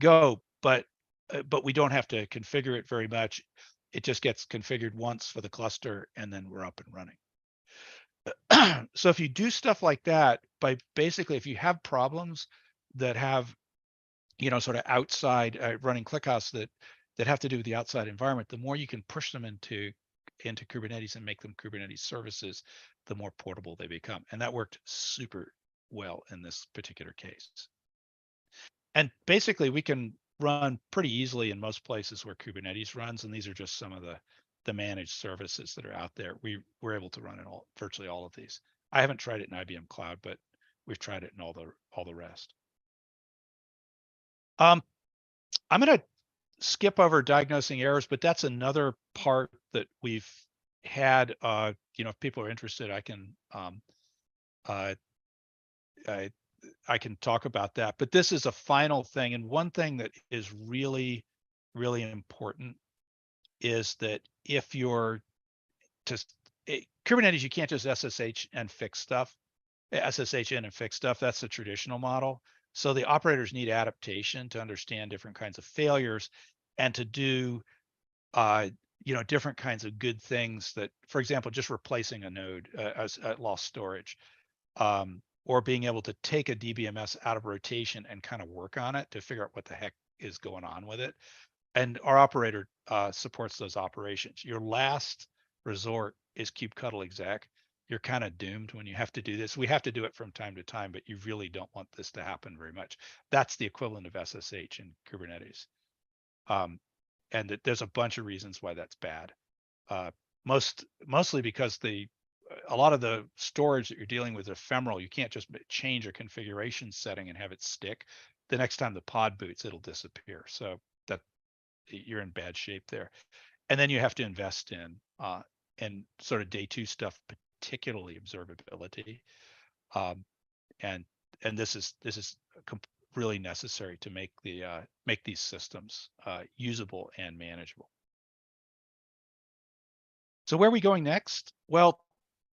go, but we don't have to configure it very much. It just gets configured once for the cluster, and then we're up and running. So if you do stuff like that, if you have problems that have, sort of outside running ClickHouse that have to do with the outside environment, the more you can push them into Kubernetes and make them Kubernetes services, the more portable they become. And that worked super well in this particular case. And basically, we can run pretty easily in most places where Kubernetes runs. And these are just some of the managed services that are out there. We're able to run in virtually all of these. I haven't tried it in IBM Cloud, but we've tried it in all the rest. I'm going to skip over diagnosing errors, but that's another part that we've had. If people are interested, I can I can talk about that, but this is a final thing. And one thing that is really, really important is that if you're just Kubernetes, you can't just SSH and fix stuff, SSH in and fix stuff. That's the traditional model. So the operators need adaptation to understand different kinds of failures and to do, different kinds of good things that, for example, just replacing a node as lost storage, or being able to take a DBMS out of rotation and kind of work on it to figure out what the heck is going on with it. And our operator supports those operations. Your last resort is kubectl exec. You're kind of doomed when you have to do this. We have to do it from time to time, but you really don't want this to happen very much. That's the equivalent of SSH in Kubernetes. And there's a bunch of reasons why that's bad. Mostly because a lot of the storage that you're dealing with is ephemeral. You can't just change a configuration setting and have it stick. The next time the pod boots, it'll disappear. So that you're in bad shape there. And then you have to invest in sort of day two stuff, particularly observability. And this is really necessary to make these systems usable and manageable. So where are we going next? Well,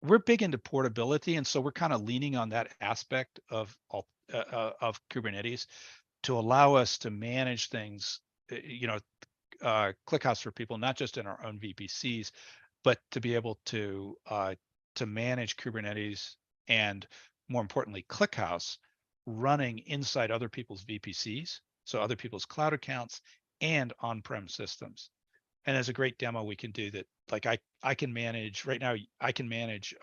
we're big into portability, and so we're kind of leaning on that aspect of Kubernetes to allow us to manage things, ClickHouse for people, not just in our own VPCs, but to be able to manage Kubernetes and, more importantly, ClickHouse running inside other people's VPCs, so other people's cloud accounts and on-prem systems. And as a great demo, we can do that. Like I can manage right now. I can manage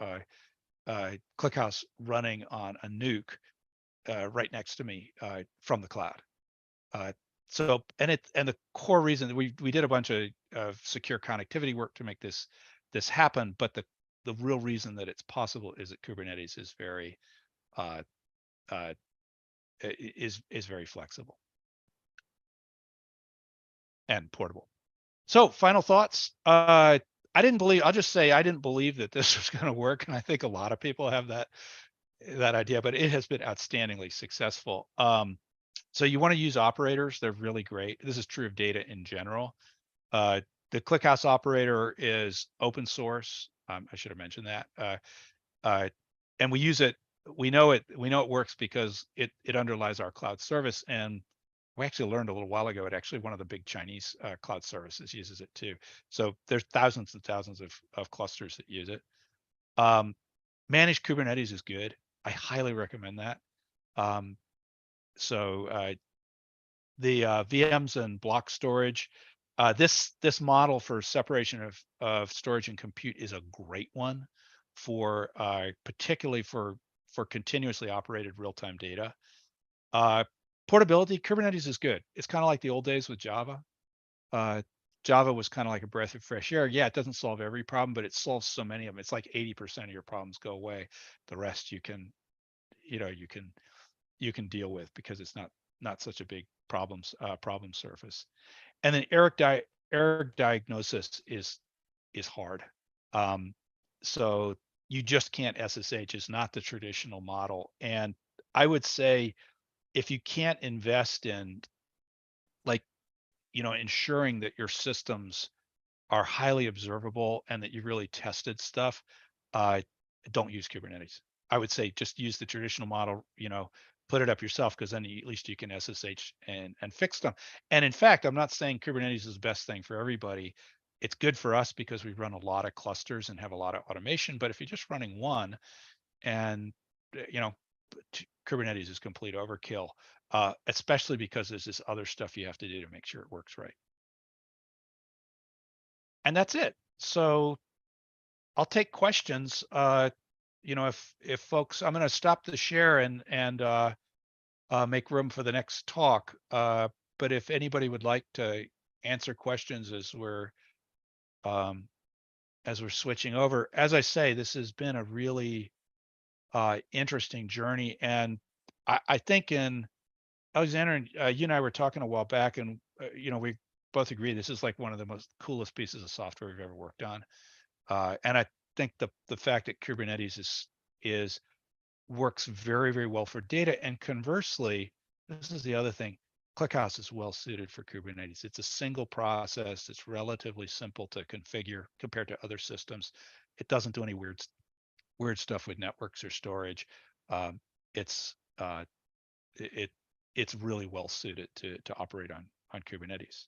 ClickHouse running on a nuke right next to me from the cloud. So and the core reason that we did a bunch of secure connectivity work to make this happen, but the real reason that it's possible is that Kubernetes is very very flexible and portable. So final thoughts. I'll just say I didn't believe that this was going to work, and I think a lot of people have that idea, but it has been outstandingly successful. So you want to use operators. They're really great. This is true of data in general. The ClickHouse operator is open source. I should have mentioned that. And we use it. We know it works because it underlies our cloud service. And we actually learned a little while ago, one of the big Chinese cloud services uses it too. So there's thousands and thousands of clusters that use it. Managed Kubernetes is good. I highly recommend that. So the VMs and block storage, this model for separation of storage and compute is a great one for particularly for continuously operated real-time data. Portability, Kubernetes is good. It's kind of like the old days with Java. Java was kind of like a breath of fresh air. Yeah, it doesn't solve every problem, but it solves so many of them. It's like 80% of your problems go away. The rest you can deal with because it's not such a big problem surface. And then error diagnosis is hard. So you just can't SSH. It's not the traditional model. And I would say if you can't invest in ensuring that your systems are highly observable and that you really tested stuff, don't use Kubernetes. I would say just use the traditional model, put it up yourself, because then at least you can SSH and fix them. And in fact, I'm not saying Kubernetes is the best thing for everybody. It's good for us because we run a lot of clusters and have a lot of automation. But if you're just running one and, Kubernetes is complete overkill, especially because there's this other stuff you have to do to make sure it works right. And that's it. So I'll take questions. If folks, I'm going to stop the share and make room for the next talk. But if anybody would like to answer questions as we're switching over, as I say, this has been a really interesting journey. And I think in Alexander, and you and I were talking a while back, and we both agree this is like one of the most coolest pieces of software we've ever worked on. And I think the fact that Kubernetes is works very, very well for data. And conversely, this is the other thing, ClickHouse is well suited for Kubernetes. It's a single process. It's relatively simple to configure compared to other systems. It doesn't do any weird stuff with networks or storage. It's really well suited to operate on Kubernetes.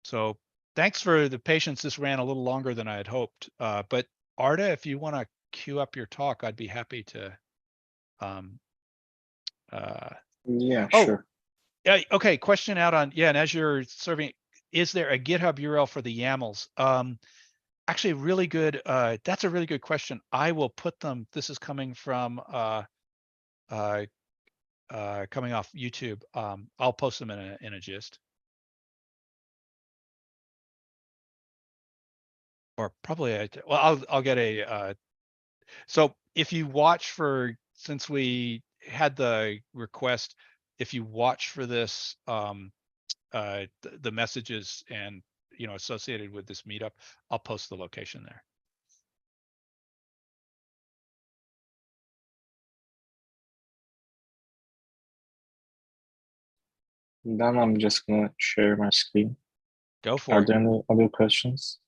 So thanks for the patience. This ran a little longer than I had hoped. But Arda, if you want to queue up your talk, I'd be happy to. Yeah, Oh, sure. yeah. Okay. Question out on, yeah. And as you're serving, is there a GitHub URL for the YAMLs? Actually, really good. That's a really good question. I will put them. This is coming from coming off YouTube. I'll post them in a gist. Or probably, well, I'll get a, so if you watch for, since we had the request, if you watch for this, the messages and, associated with this meetup, I'll post the location there. Then I'm just gonna share my screen. Go for Are it. there any other questions?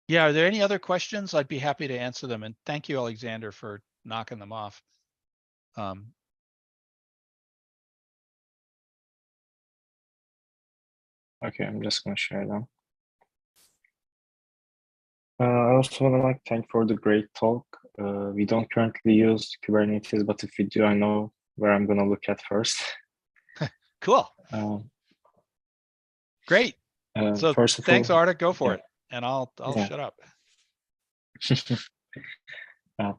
Yeah, are there any other questions? I'd be happy to answer them. And thank you, Alexander, for knocking them off. Okay, I'm just gonna share them. I also want to thank for the great talk. We don't currently use Kubernetes, but if we do, I know where I'm gonna look at first. Cool. Great. So first of thanks, all, Arda. Go for yeah. it. And I'll Yeah. shut up.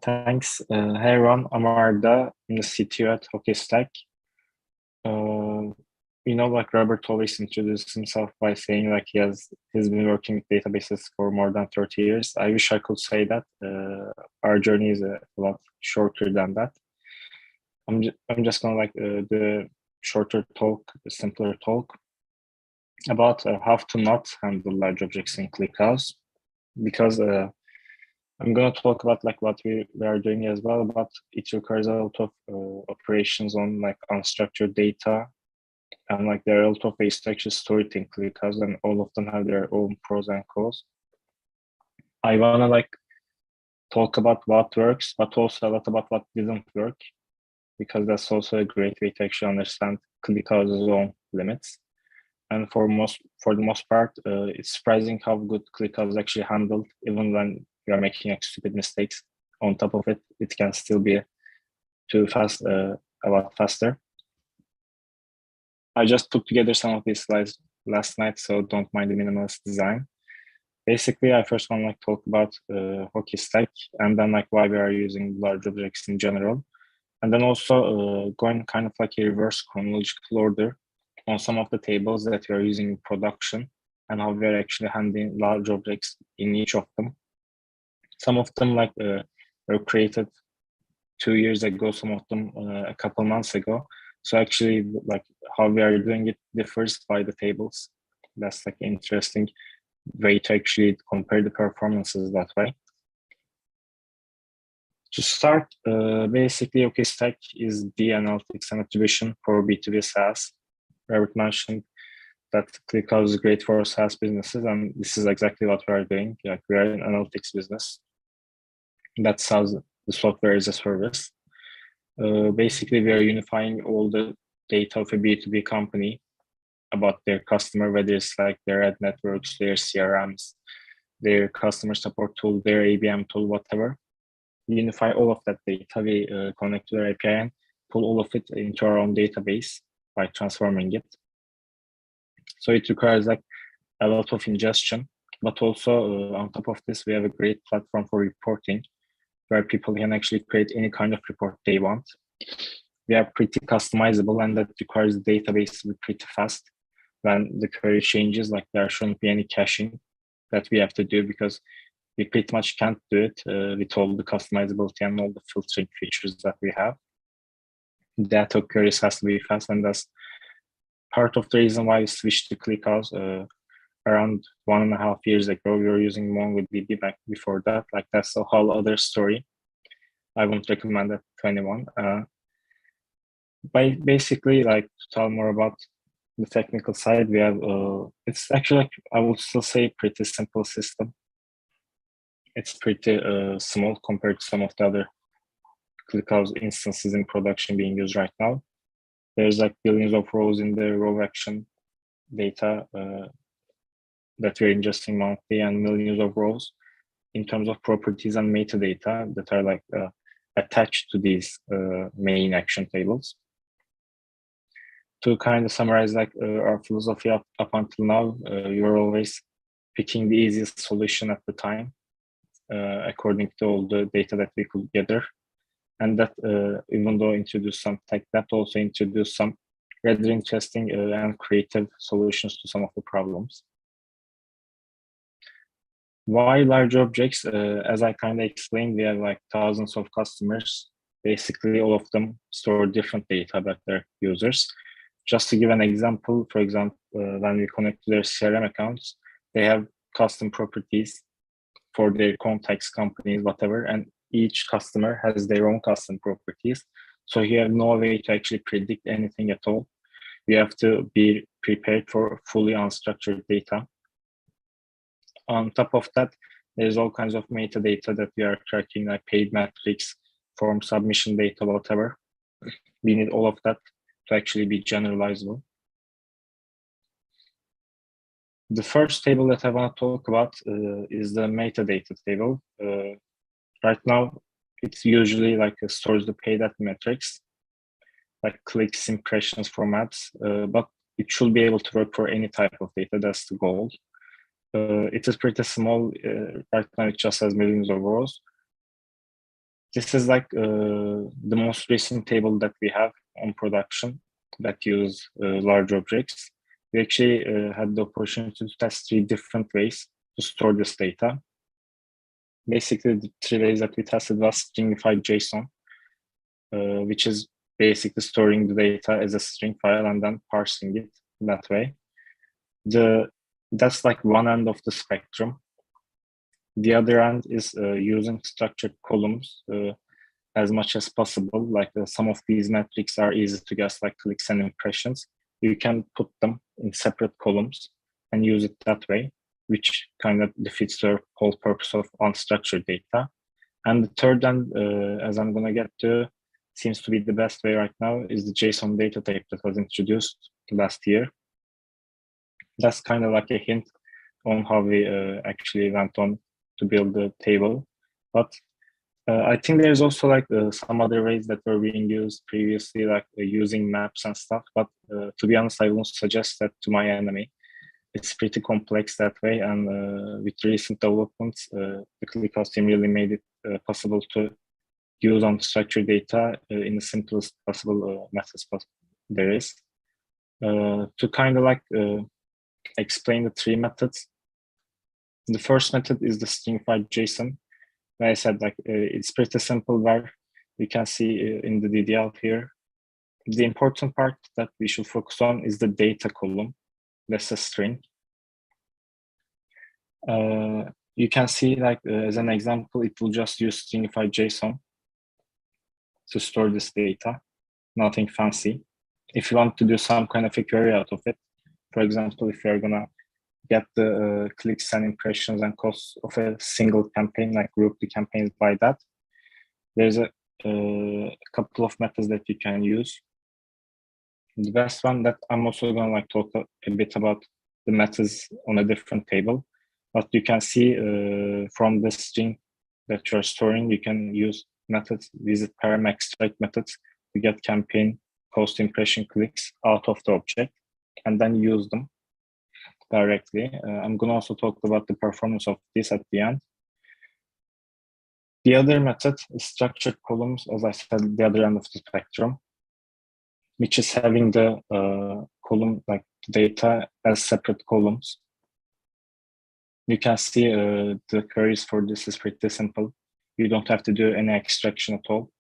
Thanks. Hey everyone, I'm Arda. I'm the CTO at HockeyStack. Robert always introduced himself by saying he's been working with databases for more than 30 years. I wish I could say that. Our journey is a lot shorter than that. I'm just gonna the shorter talk, the simpler talk about how to not handle large objects in ClickHouse, because I'm going to talk about what we are doing as well, but it requires a lot of operations on unstructured data, and there are a lot of ways to actually store it in ClickHouse, and all of them have their own pros and cons. I want to talk about what works, but also a lot about what didn't work, because that's also a great way to actually understand ClickHouse's own limits. And for the most part, it's surprising how good ClickHouse actually handled, even when you are making stupid mistakes. On top of it, it can still be too fast, a lot faster. I just put together some of these slides last night, so don't mind the minimalist design. Basically, I first want to talk about HockeyStack, and then why we are using large objects in general, and then also going kind of a reverse chronological order on some of the tables that we are using in production, and how we are actually handling large objects in each of them. Some of them were created 2 years ago, some of them a couple months ago. So actually how we are doing it differs by the tables. That's an interesting way to actually compare the performances that way. To start, basically HockeyStack is the analytics and attribution for B2B SaaS. Robert mentioned that ClickHouse is great for SaaS businesses, and this is exactly what we are doing. We are an analytics business that sells the software as a service. Basically, we are unifying all the data of a B2B company about their customer, whether it's their ad networks, their CRMs, their customer support tool, their ABM tool, whatever. We unify all of that data. We connect to their API and pull all of it into our own database by transforming it. So it requires a lot of ingestion, but also on top of this, we have a great platform for reporting, where people can actually create any kind of report they want. We are pretty customizable, and that requires the database to be pretty fast. When the query changes, there shouldn't be any caching that we have to do, because we pretty much can't do it with all the customizability and all the filtering features that we have. Data queries has to be fast, and that's part of the reason why we switched to ClickHouse. around 1.5 years ago. We were using MongoDB back before that. Like that's a whole other story. I won't recommend that to anyone. Basically, like to tell more about the technical side, we have it's actually like, I would still say pretty simple system. It's pretty small compared to some of the other ClickHouse instances in production being used right now. There's like billions of rows in the row action data that we're ingesting monthly, and millions of rows in terms of properties and metadata that are like attached to these main action tables. To kind of summarize like our philosophy up until now, we were always picking the easiest solution at the time, according to all the data that we could gather. And that even though introduced some tech, that also introduced some rather interesting and creative solutions to some of the problems. Why large objects? As I kind of explained, we have like thousands of customers. Basically, all of them store different data about their users. Just to give an example, for example, when we connect to their CRM accounts, they have custom properties for their contacts, companies, whatever, and each customer has their own custom properties. So you have no way to actually predict anything at all. You have to be prepared for fully unstructured data. On top of that, there's all kinds of metadata that we are tracking, like paid metrics, form submission data, whatever. We need all of that to actually be generalizable. The first table that I want to talk about is the metadata table. Right now, it's usually like stores the paid metrics, like clicks, impressions, formats, but it should be able to work for any type of data. That's the goal. It is pretty small. Right now, it just has millions of rows. This is like the most recent table that we have on production that use large objects. We actually had the opportunity to test 3 different ways to store this data. Basically, the 3 ways that we tested was stringified JSON, which is basically storing the data as a string file and then parsing it that way. That's like one end of the spectrum. The other end is using structured columns as much as possible. Like some of these metrics are easy to guess, like clicks and impressions. You can put them in separate columns and use it that way, which kind of defeats the whole purpose of unstructured data. And the third end, as I'm going to get to, seems to be the best way right now, is the JSON data type that was introduced last year. That's kind of like a hint on how we actually went on to build the table. But I think there's also like some other ways that were being used previously, like using maps and stuff. But to be honest, I won't suggest that to my enemy. It's pretty complex that way. And with recent developments, the ClickHouse team really made it possible to use unstructured data in the simplest possible methods there is. To kind of like explain the 3 methods. The first method is the stringified JSON. I said like it's pretty simple, where we can see in the DDL here. The important part that we should focus on is the data column. That's a string. You can see like as an example, it will just use stringified JSON to store this data. Nothing fancy. If you want to do some kind of a query out of it, for example, if you're gonna get the clicks and impressions and costs of a single campaign, like group the campaigns by that, there's a couple of methods that you can use. The best one that I'm also gonna like talk a bit about the methods on a different table, but you can see from the string that you're storing, you can use methods, visit param extract methods to get campaign, cost, impression, clicks out of the object and then use them directly. I'm going to also talk about the performance of this at the end. The other method is structured columns, as I said, the other end of the spectrum, which is having the column, like data as separate columns. You can see the queries for this is pretty simple. You don't have to do any extraction at all.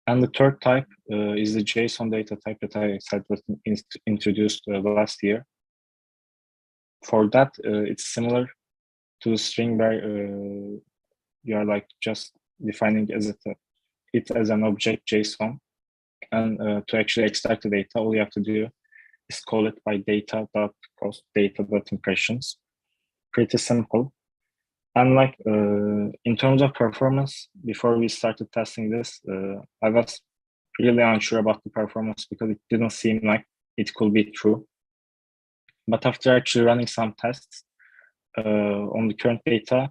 And the third type is the JSON data type that I said was introduced last year. for that, it's similar to the string where you are like just defining it as an object JSON, and to actually extract the data, all you have to do is call it by data.post data.impressions. Pretty simple. And like in terms of performance, before we started testing this, I was really unsure about the performance because it didn't seem like it could be true. But after actually running some tests on the current data,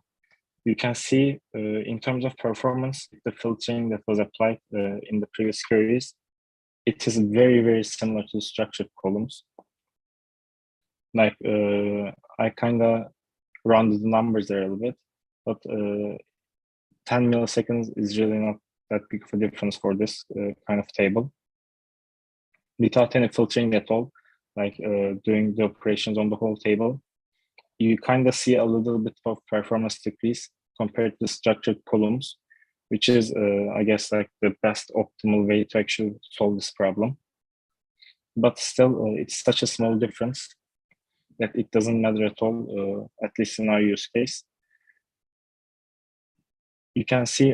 you can see in terms of performance, the filtering that was applied in the previous queries, it is very, very similar to structured columns. Like I kind of rounded the numbers there a little bit, but 10 milliseconds is really not that big of a difference for this kind of table. Without any filtering at all, like doing the operations on the whole table, you kind of see a little bit of performance decrease compared to structured columns, which is, I guess, like the best optimal way to actually solve this problem. But still, it's such a small difference that it doesn't matter at all, at least in our use case. You can see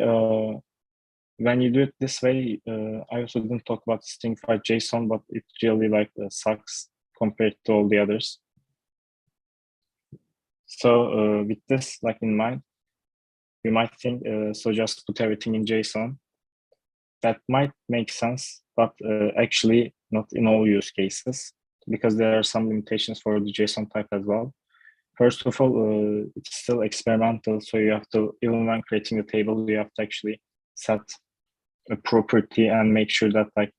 when you do it this way, I also didn't talk about stringfied JSON, but it really like sucks compared to all the others. So with this like in mind, you might think, so just put everything in JSON. That might make sense, but actually not in all use cases, because there are some limitations for the JSON type as well. First of all, it's still experimental, so you have to, even when creating a table, you have to actually set a property and make sure that like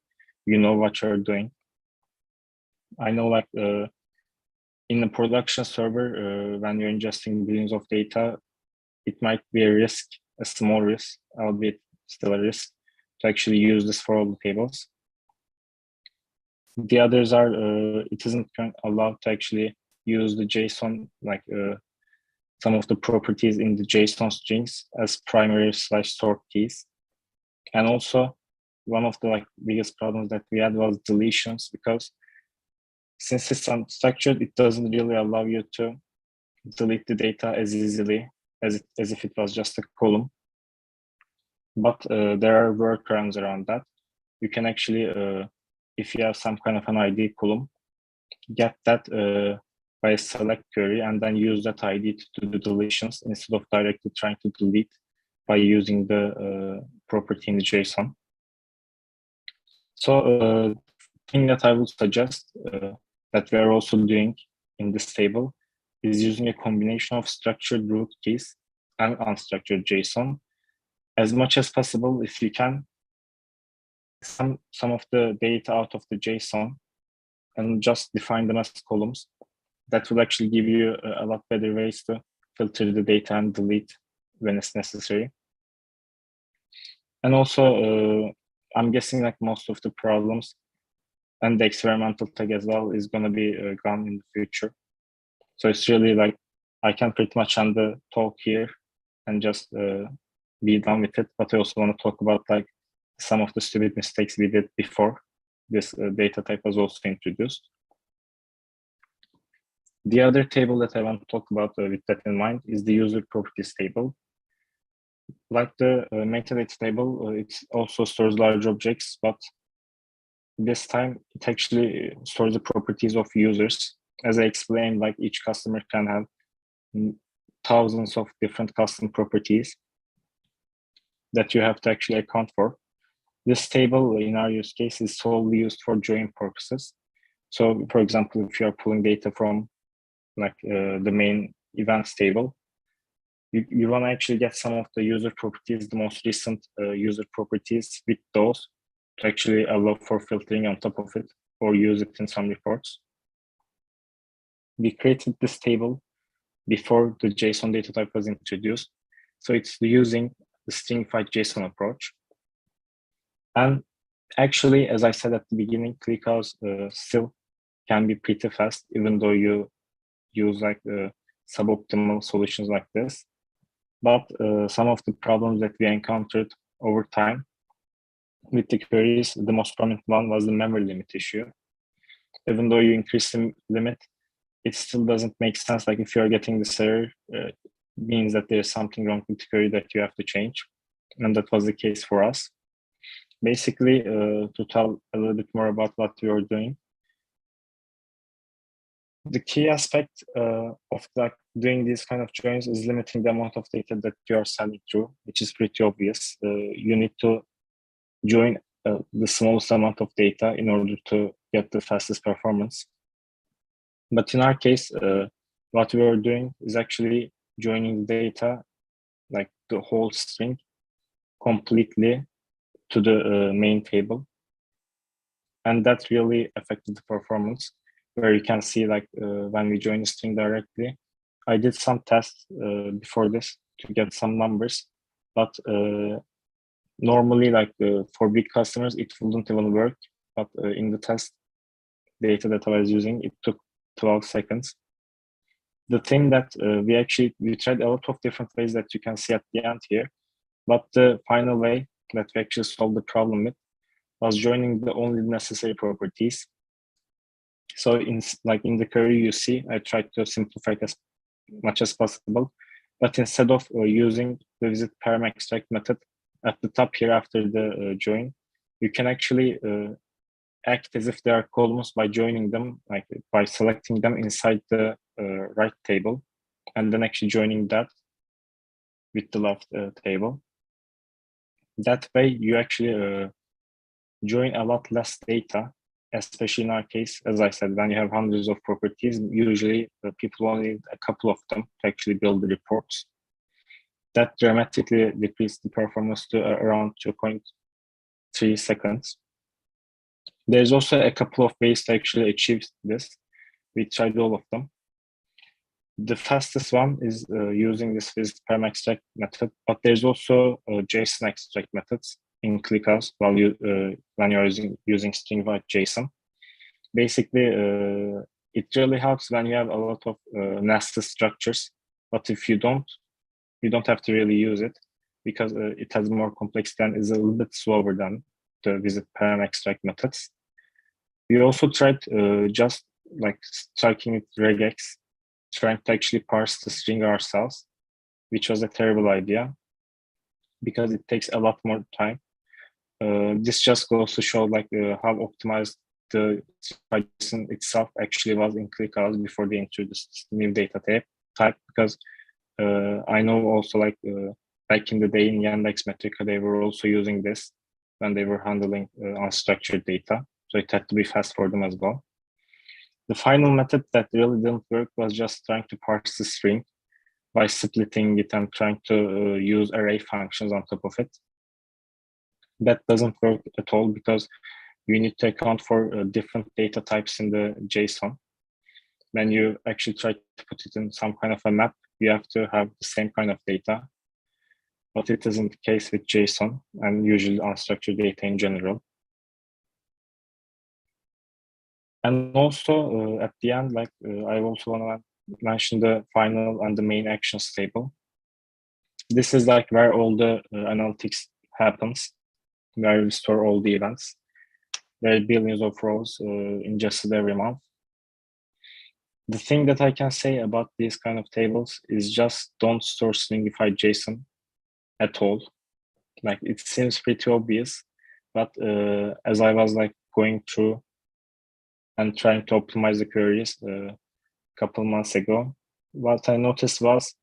you know what you're doing. I know like in a production server, when you're ingesting billions of data, it might be a risk, a small risk, albeit still a risk, to actually use this for all the tables. The others are, it isn't allowed to actually use the JSON, like some of the properties in the JSON strings as primary/sort keys. And also, one of the like biggest problems that we had was deletions, because since it's unstructured, it doesn't really allow you to delete the data as easily as if it was just a column. But there are workarounds around that. You can actually, if you have some kind of an ID column, get that by a select query and then use that ID to do the deletions instead of directly trying to delete by using the property in the JSON. So the thing that I would suggest that we are also doing in this table is using a combination of structured root keys and unstructured JSON. As much as possible, if you can, some of the data out of the JSON and just define them as columns. That will actually give you a lot better ways to filter the data and delete when it's necessary. And also, I'm guessing like most of the problems and the experimental tag as well is going to be gone in the future. So it's really like, I can pretty much end the talk here and just be done with it. But I also want to talk about like some of the stupid mistakes we did before this data type was also introduced. The other table that I want to talk about with that in mind is the user properties table. Like the metadata table, it also stores large objects, but this time it actually stores the properties of users. As I explained, like each customer can have thousands of different custom properties that you have to actually account for. This table in our use case is solely used for join purposes. So for example, if you are pulling data from like the main events table, you want to actually get some of the user properties, the most recent user properties with those to actually allow for filtering on top of it or use it in some reports. We created this table before the JSON data type was introduced. So it's using the stringified JSON approach. And actually, as I said at the beginning, ClickHouse still can be pretty fast, even though you use like suboptimal solutions like this. But some of the problems that we encountered over time with the queries, the most prominent one was the memory limit issue. Even though you increase the limit, it still doesn't make sense. Like if you're getting this error, means that there's something wrong with the query that you have to change. And that was the case for us. Basically, to tell a little bit more about what we were doing, the key aspect of like doing these kind of joins is limiting the amount of data that you are sending through, which is pretty obvious. You need to join the smallest amount of data in order to get the fastest performance. But in our case, what we were doing is actually joining the data, like the whole string, completely to the main table. And that really affected the performance, where you can see like when we join the string directly. I did some tests before this to get some numbers, but normally like for big customers, it wouldn't even work. But in the test data that I was using, it took 12 seconds. The thing that we tried a lot of different ways that you can see at the end here, but the final way that we actually solved the problem with was joining the only necessary properties. So in the query you see, I tried to simplify it as much as possible, but instead of using the visit param extract method at the top here after the join, you can actually act as if they are columns by joining them, like by selecting them inside the right table, and then actually joining that with the left table. That way you actually join a lot less data, especially in our case, as I said, when you have hundreds of properties, usually people only need a couple of them to actually build the reports. That dramatically decreased the performance to around 2.3 seconds. There's also a couple of ways to actually achieve this. We tried all of them. The fastest one is using this visit param extract method, but there's also JSON extract methods in ClickHouse when you're using string-wide JSON. Basically, it really helps when you have a lot of nested structures, but if you don't have to really use it because it has more complexity and is a little bit slower than the visit param extract methods. We also tried just like striking with regex, trying to actually parse the string ourselves, which was a terrible idea because it takes a lot more time. This just goes to show like how optimized the JSON itself actually was in ClickHouse before they introduced new data type. Because I know also like back in the day in Yandex Metrica, they were also using this when they were handling unstructured data. So it had to be fast for them as well. The final method that really didn't work was just trying to parse the string by splitting it and trying to use array functions on top of it. That doesn't work at all because you need to account for different data types in the JSON. When you actually try to put it in some kind of a map, you have to have the same kind of data, but it isn't the case with JSON and usually unstructured data in general. And also at the end, like I also want to mention the final and the main actions table. This is like where all the analytics happens, where we store all the events. There are billions of rows ingested every month. The thing that I can say about these kind of tables is just don't store stringified JSON at all. Like it seems pretty obvious, but as I was like going through and trying to optimize the queries a couple months ago, what I noticed was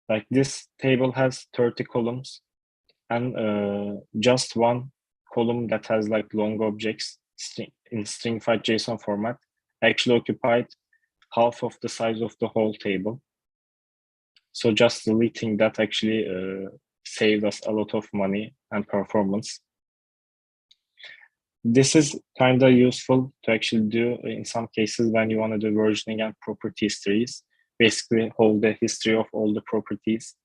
like this table has 30 columns and just one column that has like long objects in stringified JSON format actually occupied half of the size of the whole table. So just deleting that actually saved us a lot of money and performance. This is kind of useful to actually do in some cases when you want to do versioning and property histories, basically hold the history of all the properties.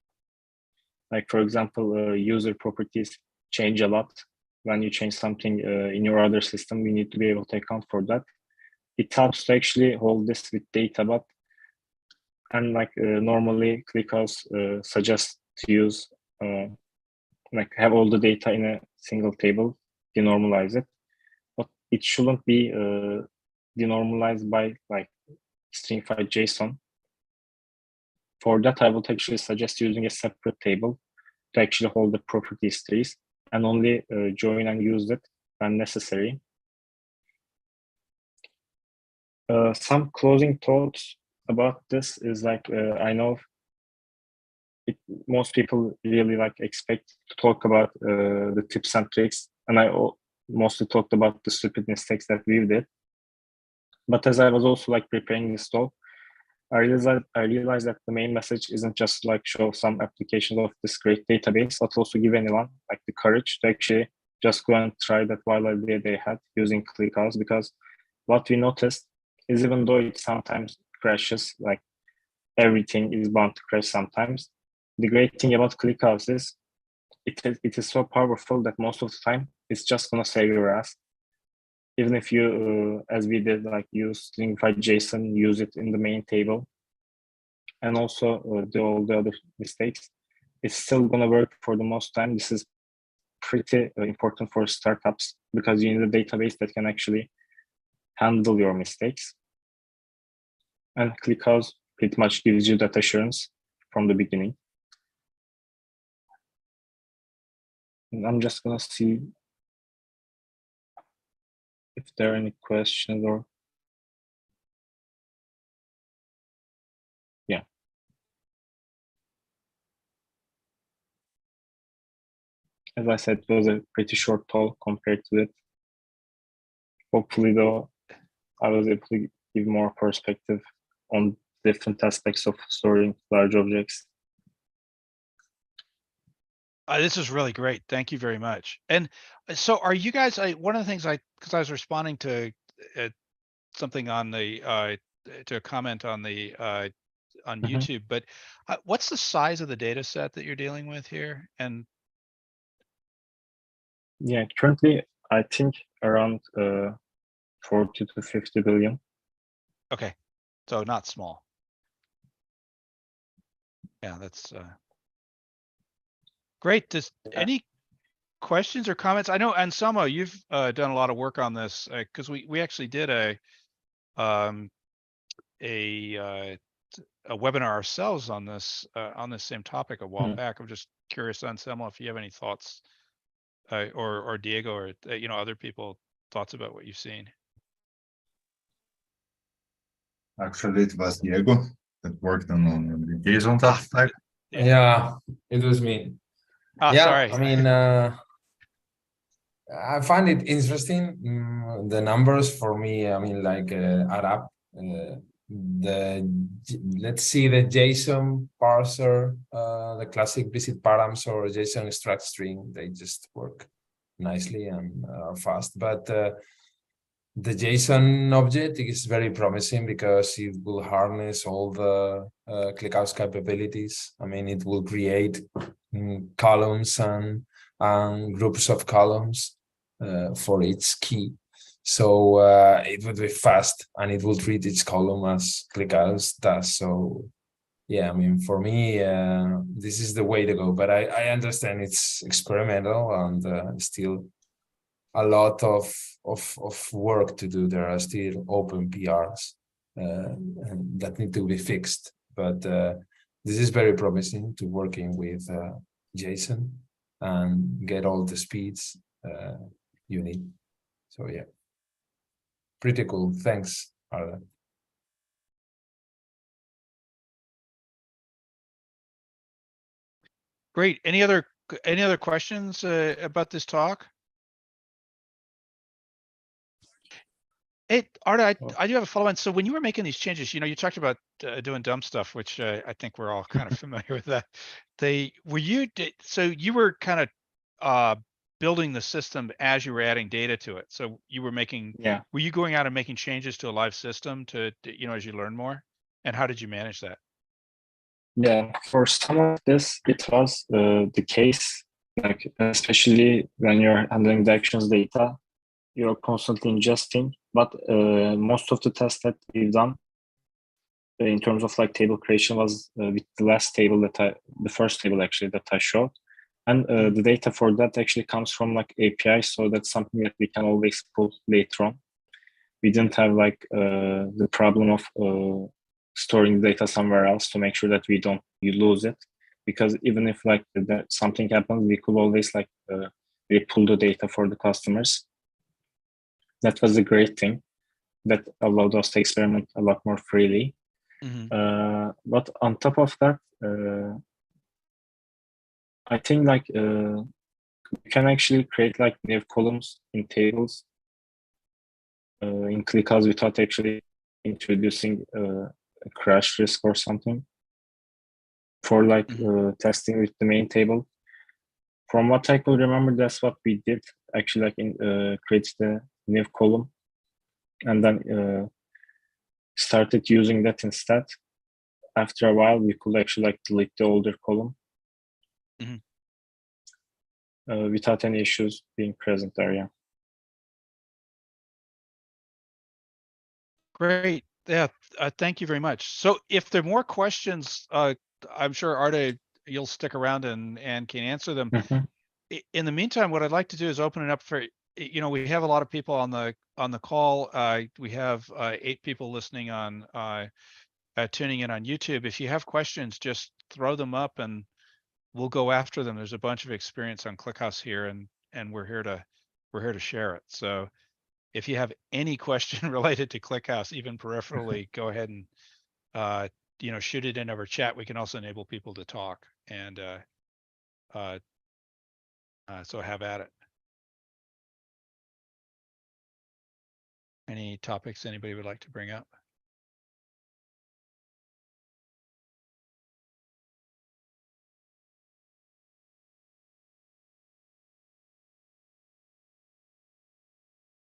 Like for example, user properties change a lot. When you change something in your other system, you need to be able to account for that. It helps to actually hold this with data, but and like normally ClickHouse suggests to use like have all the data in a single table, denormalize it, but it shouldn't be denormalized by like stringified JSON. For that, I would actually suggest using a separate table to actually hold the properties trees and only join and use it when necessary. Some closing thoughts about this is like, I know most people really like expect to talk about the tips and tricks, and I mostly talked about the stupid mistakes that we did. But as I was also like preparing this talk, I realized that the main message isn't just like show some applications of this great database, but also give anyone like the courage to actually just go and try that wild idea they had using ClickHouse. Because what we noticed is, even though it sometimes crashes, like everything is bound to crash sometimes, the great thing about ClickHouse is it is so powerful that most of the time it's just gonna save your ass. Even if you, as we did, like use stringified JSON, use it in the main table, and also all the other mistakes, it's still gonna work for the most time. This is pretty important for startups because you need a database that can actually handle your mistakes. And ClickHouse pretty much gives you that assurance from the beginning. And I'm just gonna see if there are any questions or yeah. As I said, it was a pretty short talk compared to it. Hopefully, though, I was able to give more perspective on different aspects of storing large objects. This is really great. Thank you very much. And so are you guys, one of the things because I was responding to something on the, to a comment on the, on YouTube, but what's the size of the data set that you're dealing with here? And yeah, currently, I think around 40 to 50 billion. okay, so not small. Yeah, that's great. Does any questions or comments? I know, Anselmo, you've done a lot of work on this because we actually did a webinar ourselves on this same topic a while back. I'm just curious, Anselmo, if you have any thoughts, or Diego, or other people thoughts about what you've seen. Actually, it was Diego that worked on the JSON type. Yeah, it was me. Yeah, Sorry. I mean, I find it interesting. The numbers for me, I mean, like add up. Let's see, the JSON parser, the classic visit params or JSON extract string, they just work nicely and are fast. But the JSON object is very promising because it will harness all the ClickHouse capabilities. I mean, it will create columns and groups of columns for each key. So it would be fast and it will treat each column as ClickHouse does. So yeah, I mean, for me, this is the way to go. But I understand it's experimental and still a lot of work to do. There are still open PRs that need to be fixed. But this is very promising to working with JSON and get all the speeds you need. So yeah, pretty cool. Thanks, Arda. Great. Any other questions about this talk? Hey, Arda, I do have a follow-on. So when you were making these changes, you talked about doing dumb stuff, which I think we're all kind of familiar with that. So you were kind of building the system as you were adding data to it. So you were were you going out and making changes to a live system to as you learn more? And how did you manage that? Yeah, for some of this, it was the case, like especially when you're handling the actions data, you're constantly ingesting. But most of the tests that we've done in terms of like table creation was with the last table the first table actually that I showed. And the data for that actually comes from like API. So that's something that we can always pull later on. we didn't have like the problem of storing data somewhere else to make sure that you lose it. Because even if like something happens, we could always like pull the data for the customers. That was a great thing that allowed us to experiment a lot more freely. But on top of that, I think like you can actually create like new columns in tables in ClickHouse without actually introducing a crash risk or something for like testing with the main table. From what I could remember, that's what we did actually, like create the new column and then started using that instead. After a while, we could actually like delete the older column without any issues being present there. Yeah. Great. Yeah. Thank you very much. So if there are more questions, I'm sure Arda, you'll stick around and can answer them. In the meantime, what I'd like to do is open it up for, we have a lot of people on the call. We have 8 people listening on tuning in on YouTube. If you have questions, just throw them up and we'll go after them. There's a bunch of experience on ClickHouse here, and we're here to share it. So if you have any question related to ClickHouse, even peripherally, go ahead and shoot it in over chat. We can also enable people to talk, and so have at it. Any topics anybody would like to bring up?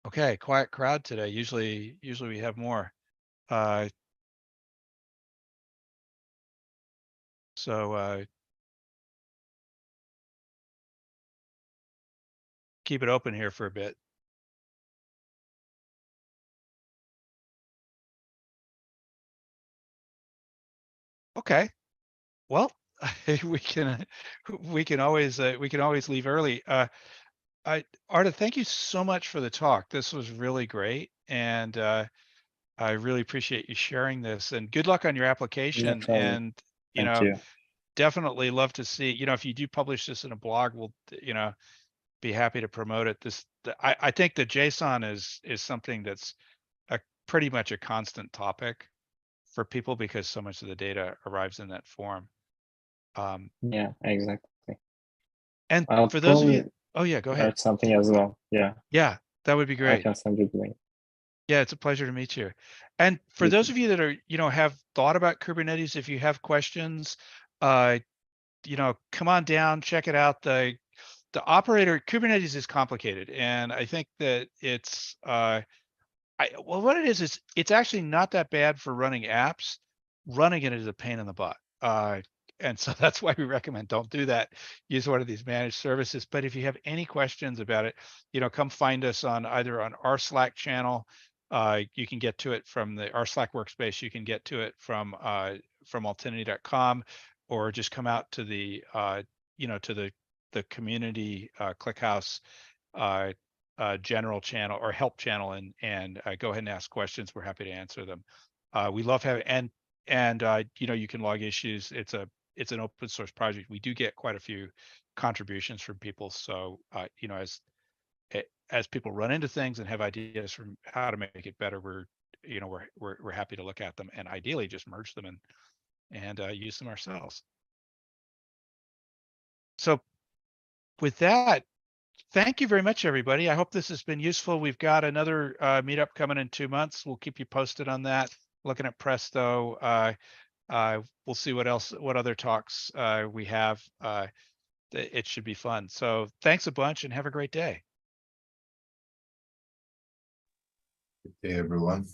Okay, quiet crowd today. Usually we have more. So keep it open here for a bit. Okay. Well, we can always leave early. Arda, thank you so much for the talk. This was really great, and I really appreciate you sharing this. And good luck on your application. And Thank you. definitely love to see. If you do publish this in a blog, we'll be happy to promote it. I think that JSON is something that's pretty much a constant topic for people because so much of the data arrives in that form. Yeah, exactly. And I'll for those of you, probably go ahead. write something as well. Yeah, that would be I great. can send you the link. Yeah, it's a pleasure to meet you. And for those of you that are, have thought about Kubernetes, if you have questions, come on down, check it out. The operator, Kubernetes is complicated. And I think that it's, well, what it is it's actually not that bad for running apps. Running it is a pain in the butt. And so that's why we recommend don't do that. Use one of these managed services. But if you have any questions about it, come find us on either on our Slack channel. You can get to it from our Slack workspace. You can get to it from altinity.com, or just come out to the to the community ClickHouse general channel or help channel, and go ahead and ask questions. We're happy to answer them. We love having and you can log issues. It's an open source project. We do get quite a few contributions from people. So as people run into things and have ideas from how to make it better, we're happy to look at them and ideally just merge them and use them ourselves. So with that, thank you very much, everybody. I hope this has been useful. We've got another meetup coming in 2 months. We'll keep you posted on that. Looking at Presto. We'll see what other talks we have. It should be fun. So thanks a bunch and have a great day. Good day, everyone.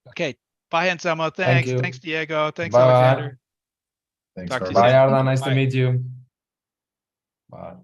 Okay. Bye, Anselmo. Thanks. Thank you. Thanks, Diego. Thanks, Bye. Alexander. Thanks Talk for to you Bye, soon. Arda. Nice Bye. to meet you. Bye.